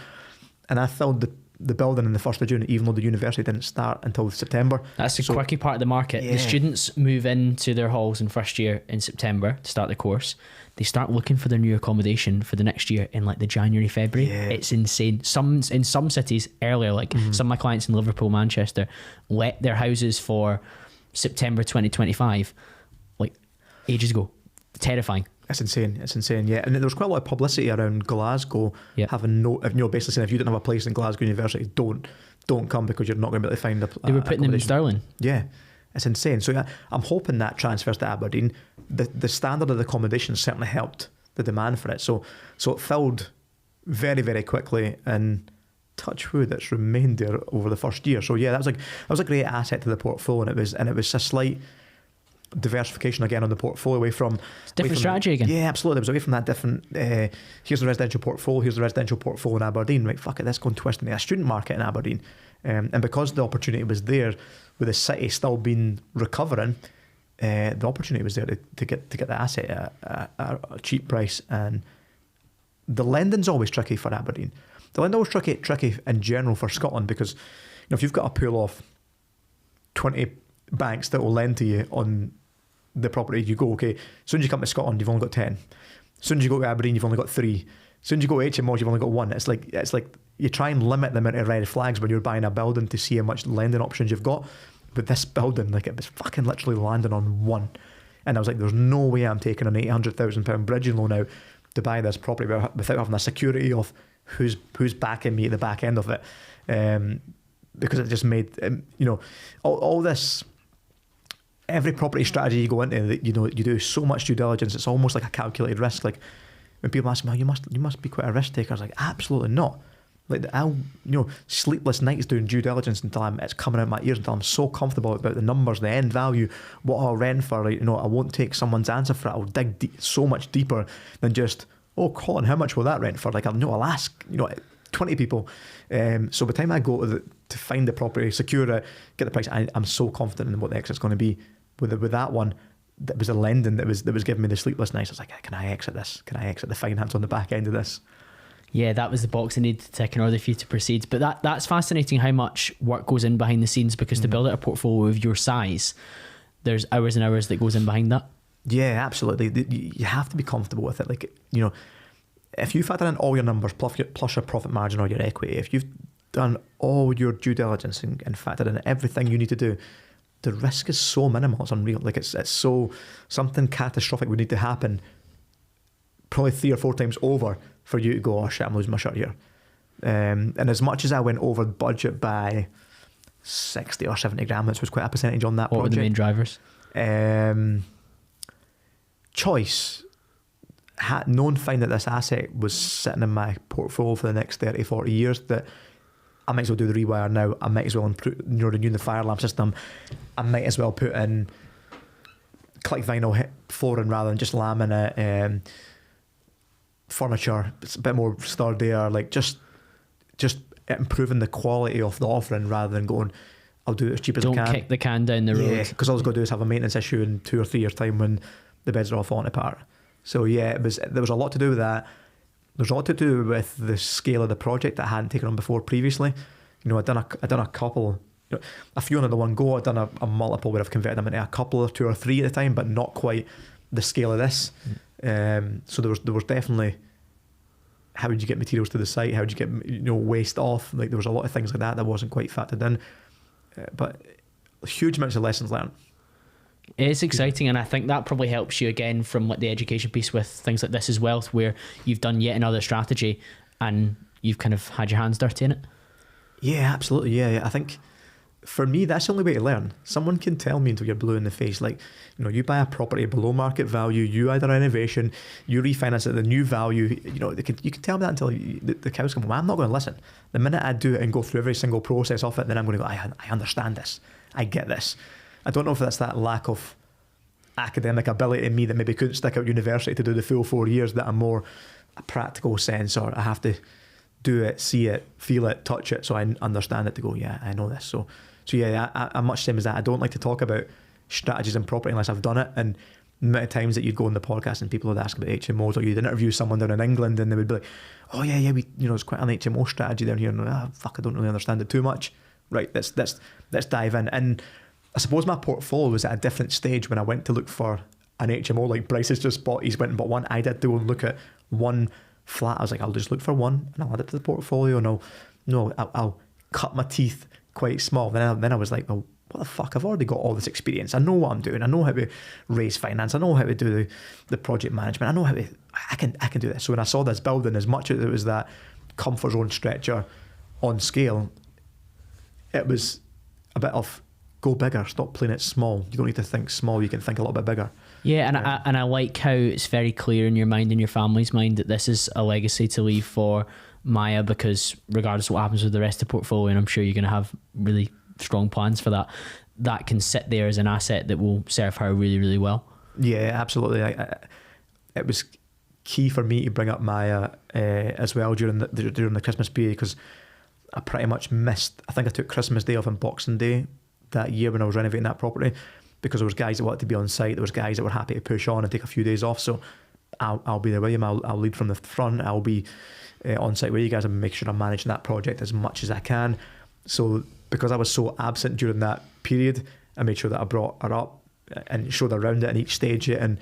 and I filled the building in the 1st of June, even though the university didn't start until September. That's the quirky part of the market. The students move into their halls in first year in September to start the course. They start looking for their new accommodation for the next year in like the January, February. It's insane. In some cities earlier, like some of my clients in Liverpool, Manchester, let their houses for September 2025, like ages ago. Terrifying. It's insane, yeah. And there was quite a lot of publicity around Glasgow having basically saying if you don't have a place in Glasgow University, don't come because you're not going to be able to find They were putting them in Stirling. Yeah, it's insane. So I'm hoping that transfers to Aberdeen. The standard of the accommodation certainly helped the demand for it. So it filled very, very quickly, and touch wood, it's remained there over the first year. So that was a great asset to the portfolio, and it was a slight diversification again on the portfolio away from different strategy again. Yeah, absolutely. It was away from that different here's the residential portfolio, here's the residential portfolio in Aberdeen, right, fuck it, let's go and twist into a student market in Aberdeen. And because the opportunity was there, with the city still been recovering, the opportunity was there to get the asset at a cheap price. And the lending's always tricky for Aberdeen. The lending always tricky in general for Scotland, because if you've got a pool of 20 banks that will lend to you on the property, you go, okay, as soon as you come to Scotland, you've only got 10. As soon as you go to Aberdeen, you've only got 3. soon as you go HMOs, you've only got one. It's like you try and limit the amount of red flags when you're buying a building to see how much lending options you've got. But this building, like, it was fucking literally landing on one. And I was like, there's no way I'm taking an £800,000 bridging loan out to buy this property without having a security of who's backing me at the back end of it. Because it just made, all this, every property strategy you go into, you do so much due diligence, it's almost like a calculated risk. Like, when people ask me, oh, you must be quite a risk taker, I was like, absolutely not. Like, I'll, sleepless nights doing due diligence until it's coming out my ears, until I'm so comfortable about the numbers, the end value, what I'll rent for. Like, I won't take someone's answer for it. I'll dig so much deeper than just, oh, Colin, how much will that rent for? Like, I'll ask, 20 people. So by the time I go to find the property, secure it, get the price, I'm so confident in what the exit's going to be. With that one, that was a lending that was giving me the sleepless nights. I was like, can I exit this? Can I exit the finance on the back end of this? Yeah, that was the box I needed to tick in order for you to proceed. But that's fascinating how much work goes in behind the scenes, because to build out a portfolio of your size, there's hours and hours that goes in behind that. Yeah, absolutely. You have to be comfortable with it. Like, if you factor in all your numbers plus your profit margin or your equity, if you've done all your due diligence and factored in everything you need to do, the risk is so minimal, it's unreal. Like, it's so, something catastrophic would need to happen probably 3 or 4 times over for you to go, oh shit, I'm losing my shirt here. And as much as I went over budget by 60 or 70 grand, which was quite a percentage on that what project. What were the main drivers? Choice. Known fine that this asset was sitting in my portfolio for the next 30, 40 years, that I might as well do the rewire now. I might as well renew the fire alarm system. I might as well put in click vinyl flooring rather than just laminate. Furniture, it's a bit more sturdier, like just improving the quality of the offering rather than going, I'll do it as cheap as I can. Don't kick the can down the road. Yeah, because all I was going to do is have a maintenance issue in 2 or 3 years' time when the beds are all falling apart. So yeah, there was a lot to do with that. There's a lot to do with the scale of the project that I hadn't taken on before previously. I'd done a couple, a few on the one go. I'd done a multiple where I've converted them into a couple or 2 or 3 at a time, but not quite the scale of this. So there was definitely, how would you get materials to the site? How would you get waste off? Like, there was a lot of things like that wasn't quite factored in. But huge amounts of lessons learned. It's exciting, and I think that probably helps you again from like the education piece with things like This Is Wealth, where you've done yet another strategy and you've kind of had your hands dirty in it. Yeah, absolutely. Yeah. I think for me, that's the only way to learn. Someone can tell me until you're blue in the face. Like, you buy a property below market value, you add a renovation, you refinance it, the new value, you can tell me that until the cows come home. I'm not going to listen. The minute I do it and go through every single process of it, then I'm going to go, I understand this. I get this. I don't know if that's that lack of academic ability in me that maybe couldn't stick out university to do the full 4 years, that I'm more a practical sense, or I have to do it, see it, feel it, touch it, so I understand it to go, yeah, I know this. So yeah, I'm much the same as that. I don't like to talk about strategies in property unless I've done it. And the amount of times that you'd go on the podcast and people would ask about HMOs, or you'd interview someone down in England and they would be like, oh yeah, we, it's quite an HMO strategy down here. And I don't really understand it too much. Right, let's dive in. And I suppose my portfolio was at a different stage when I went to look for an HMO. Like Bryce has just bought, he's went and bought one. I did go and look at one flat. I was like, I'll just look for one and I'll add it to the portfolio, and I'll cut my teeth quite small. Then I was like, well, what the fuck? I've already got all this experience. I know what I'm doing. I know how to raise finance. I know how to do the project management. I know how to. I can do this. So when I saw this building, as much as it was that comfort zone stretcher on scale, it was a bit of go bigger. Stop playing it small. You don't need to think small. You can think a little bit bigger. Yeah, and I like how it's very clear in your mind and your family's mind that this is a legacy to leave for Maya, because regardless of what happens with the rest of the portfolio, and I'm sure you're going to have really strong plans for that, that can sit there as an asset that will serve her really, really well. Yeah, absolutely. It was key for me to bring up Maya as well during the Christmas period, because I pretty much missed, I think I took Christmas Day off and Boxing Day that year when I was renovating that property, because there was guys that wanted to be on site, there was guys that were happy to push on and take a few days off. So I'll be there with you. I'll lead from the front. I'll be on site with you guys and make sure I'm managing that project as much as I can. So because I was so absent during that period, I made sure that I brought her up and showed her around it in each stage, and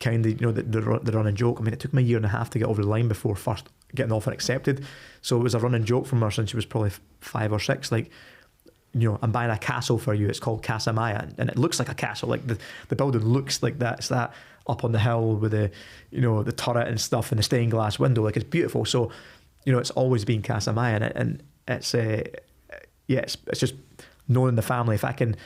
kind of, the running joke. I mean, it took me a year and a half to get over the line before first getting the offer accepted. So it was a running joke from her since she was probably 5 or 6, like, you know, I'm buying a castle for you. It's called Casa Maya, and it looks like a castle. Like the building looks like that. It's that up on the hill with the, you know, the turret and stuff and the stained glass window. Like, it's beautiful. So, you know, it's always been Casa Maya, and it's it's just knowing the family. If I can,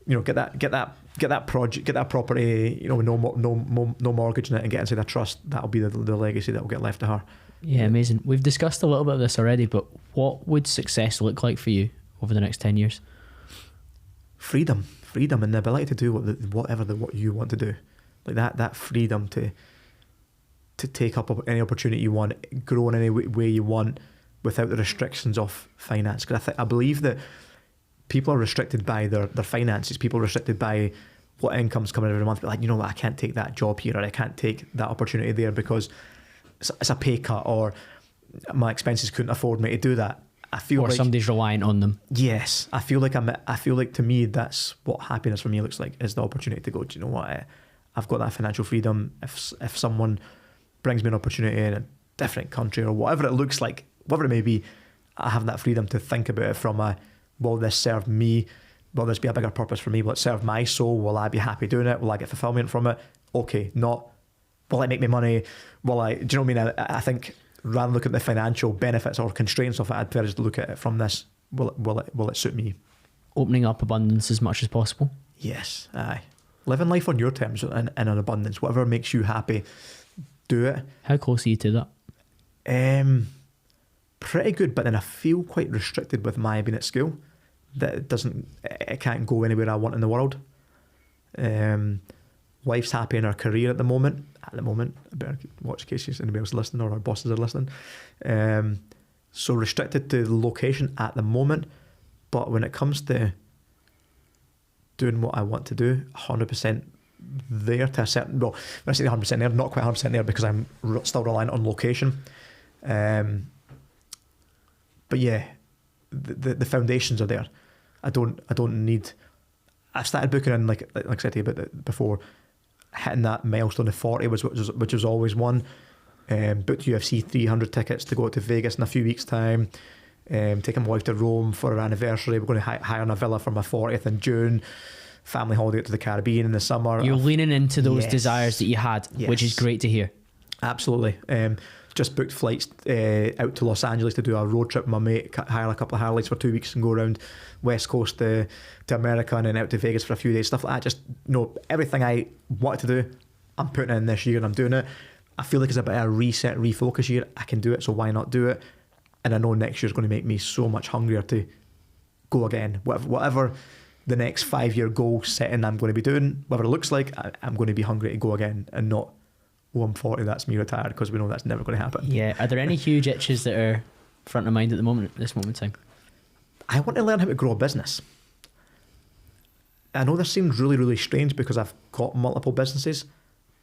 you know, get that project, get that property, you know, with no mortgage in it, and get into the trust, that'll be the legacy that will get left to her. Yeah, amazing. We've discussed a little bit of this already, but what would success look like for you over the next 10 years? Freedom, and the ability to do what you want to do, like that freedom to take up any opportunity you want, grow in any way you want, without the restrictions of finance. Because I believe that people are restricted by their finances. People are restricted by what income's coming every month. But like, you know what, I can't take that job here, or I can't take that opportunity there because it's a pay cut, or my expenses couldn't afford me to do that. I feel or like somebody's reliant on them. Yes, I feel like to me that's what happiness for me looks like, is the opportunity to go, do you know what, I've got that financial freedom. If someone brings me an opportunity in a different country or whatever it looks like, whatever it may be, I have that freedom to think about it from will this serve me? Will this be a bigger purpose for me? Will it serve my soul? Will I be happy doing it? Will I get fulfillment from it? Okay, not will it make me money? Will I, do you know what I mean? I think rather than look at the financial benefits or constraints of it, I'd better just look at it from this, will it suit me? Opening up abundance as much as possible. Yes, aye. Living life on your terms and in an abundance, whatever makes you happy, do it. How close are you to that? Pretty good, but then I feel quite restricted with my being at school. That it can't go anywhere I want in the world. Wife's happy in her career at the moment. I better watch in case anybody else listening or our bosses are listening. So restricted to the location at the moment, but when it comes to doing what I want to do, 100% there to a certain, well, when I say 100% there, not quite 100% there because I'm still reliant on location. But yeah, the foundations are there. I don't need. I've started booking in, like I said to you about before, hitting that milestone of 40 which was always one. Booked UFC 300 tickets to go out to Vegas in a few weeks' time. Taking my wife to Rome for her anniversary. We're going to hire a villa for my 40th in June. Family holiday out to the Caribbean in the summer. You're leaning into those desires that you had, which is great to hear. Absolutely. Just booked flights out to Los Angeles to do a road trip with my mate, hire a couple of Harleys for 2 weeks and go around West Coast to America and then out to Vegas for a few days, stuff like that. Just, you know, everything I wanted to do, I'm putting in this year and I'm doing it. I feel like it's a bit of a reset, refocus year. I can do it, so why not do it? And I know next year's going to make me so much hungrier to go again. Whatever the next 5-year goal setting I'm going to be doing, whatever it looks like, I'm going to be hungry to go again and not, oh, I'm 40, that's me retired, because we know that's never going to happen. Yeah. Are there any huge itches that are front of mind at this moment in time? I want to learn how to grow a business. I know this seems really, really strange because I've got multiple businesses,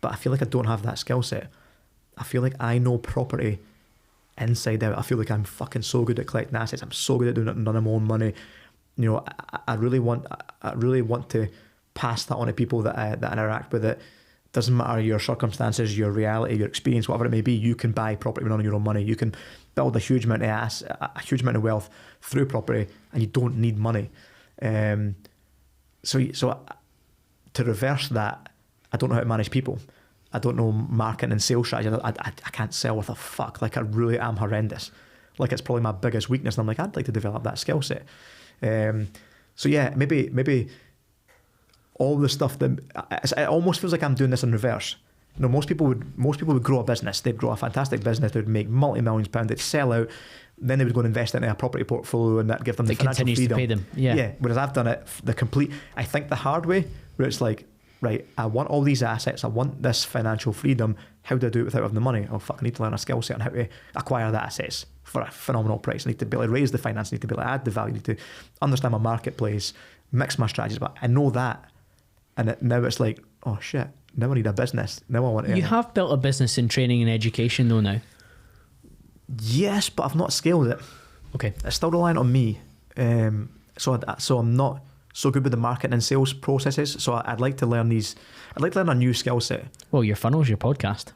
but I feel like I don't have that skill set. I feel like I know property inside out. I feel like I'm fucking so good at collecting assets. I'm so good at doing it none of my own money. You know, I really want to pass that on to people that interact with it. Doesn't matter your circumstances, your reality, your experience, whatever it may be. You can buy property with none of your own money. You can build a huge amount of wealth through property, and you don't need money. So to reverse that, I don't know how to manage people. I don't know marketing and sales strategy. I can't sell worth a fuck. Like, I really am horrendous. Like, it's probably my biggest weakness. And I'm like, I'd like to develop that skill set. So yeah, maybe all the stuff that it almost feels like I'm doing this in reverse. You know, most people would grow a business. They'd grow a fantastic business. They'd make multi-millions pounds. They'd sell out. Then they would go and invest in a property portfolio, and that give them the financial freedom. It continues to pay them. Yeah. Whereas I've done it I think the hard way, where it's like, right, I want all these assets. I want this financial freedom. How do I do it without having the money? Oh fuck, I need to learn a skill set on how to acquire the assets for a phenomenal price. I need to be able to raise the finance. I need to be able to add the value. I need to understand my marketplace, mix my strategies. But I know that, and now it's like, oh shit, now I need a business. Now I want to. You have built a business in training and education though now. Yes, but I've not scaled it. Okay, it's still reliant on me. So I'm not so good with the marketing and sales processes. So I'd like to learn these. I'd like to learn a new skill set. Well, your funnel's your podcast.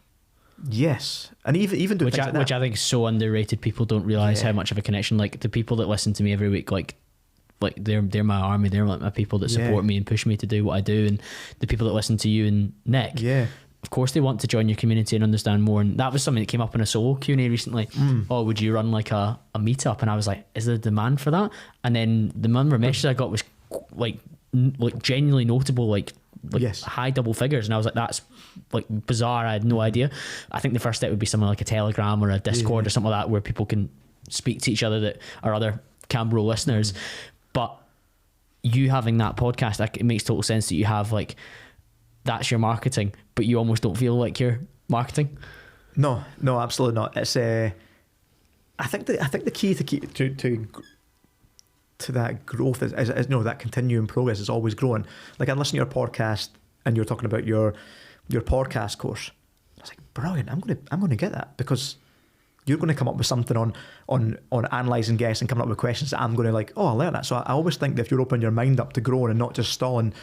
Yes, and even doing which things like that. which I think is so underrated. People don't realize Yeah. how much of a connection. Like the people that listen to me every week, like they're my army. They're like my people that support me and push me to do what I do. And the people that listen to you and Nick, of course they want to join your community and understand more. And that was something that came up in a solo Q&A recently. Oh, would you run like a meetup? And I was like, is there demand for that? And then the number of messages I got was like genuinely notable, like high double figures. And I was like, that's like bizarre. I had no idea. I think the first step would be something like a Telegram or a Discord or something like that, where people can speak to each other that are other CamBro listeners. But you having that podcast, like, it makes total sense that you have like, that's your marketing, but you almost don't feel like you're marketing. No, absolutely not. It's I think the key to keep to that growth is that continuing progress is always growing. Like, I listen to your podcast and you're talking about your podcast course. I was like, brilliant. I'm gonna get that, because you're going to come up with something on analysing guests and coming up with questions that I'm going to like, oh, I learned that. So I always think that if you're opening your mind up to growing and not just stalling,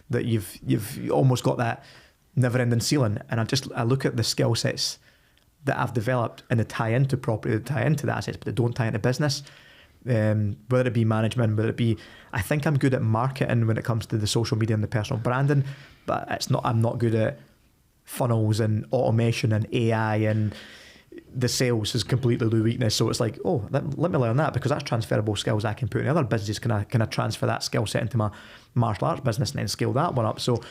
that you've almost got that never-ending ceiling. And I look at the skill sets that I've developed and they tie into property, they tie into the assets, but they don't tie into business. Whether it be management, whether it be, I think I'm good at marketing when it comes to the social media and the personal branding, but I'm not good at funnels and automation and AI, and the sales is completely the weakness. So it's like, oh, let me learn that, because that's transferable skills I can put in other businesses. Can I transfer that skill set into my martial arts business and then scale that one up? So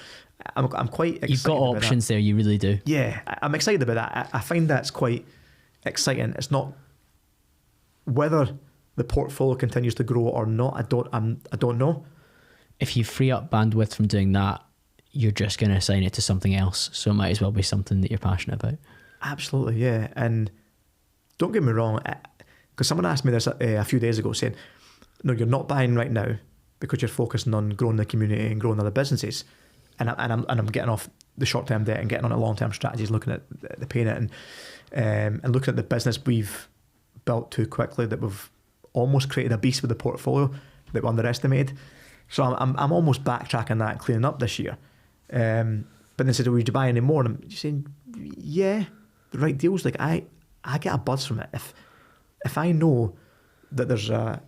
I'm quite excited. You've got options there, you really do. Yeah, I'm excited about that. I find that's quite exciting. It's not whether the portfolio continues to grow or not. I don't know. If you free up bandwidth from doing that, you're just going to assign it to something else. So it might as well be something that you're passionate about. Absolutely, yeah. And don't get me wrong, because someone asked me this a few days ago, saying, no, you're not buying right now because you're focusing on growing the community and growing other businesses. And I'm getting off the short-term debt and getting on a long-term strategies, looking at the paying it and looking at the business we've built too quickly, that we've almost created a beast with the portfolio that we underestimated. So I'm almost backtracking that and cleaning up this year. But then they said, would you buy any more? And I'm just saying, yeah, the right deals. Like, I get a buzz from it. If I know that there's a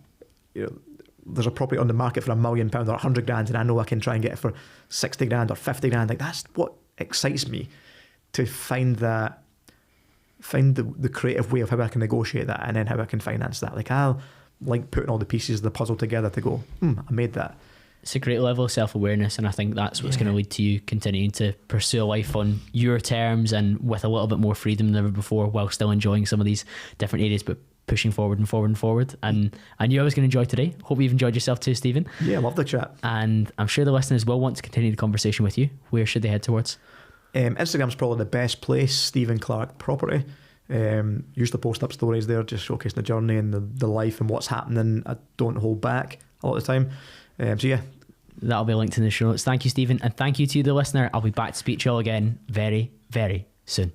property on the market for £1 million or 100 grand, and I know I can try and get it for 60 grand or 50 grand, like, that's what excites me, to find the creative way of how I can negotiate that, and then how I can finance that. Like, I'll like putting all the pieces of the puzzle together to go, I made that. It's a great level of self-awareness, and I think that's what's going to lead to you continuing to pursue a life on your terms and with a little bit more freedom than ever before, while still enjoying some of these different areas, but pushing forward and forward and forward. And I knew I was going to enjoy today. Hope you've enjoyed yourself too, Stephen. Yeah, love the chat. And I'm sure the listeners will want to continue the conversation with you. Where should they head towards? Instagram's probably the best place. Stephen Clark Property. Used to post up stories there, just showcasing the journey and the life and what's happening. I don't hold back a lot of the time. So yeah, that'll be linked in the show notes. Thank you, Stephen, and thank you to the listener. I'll be back to speak to you all again very, very soon.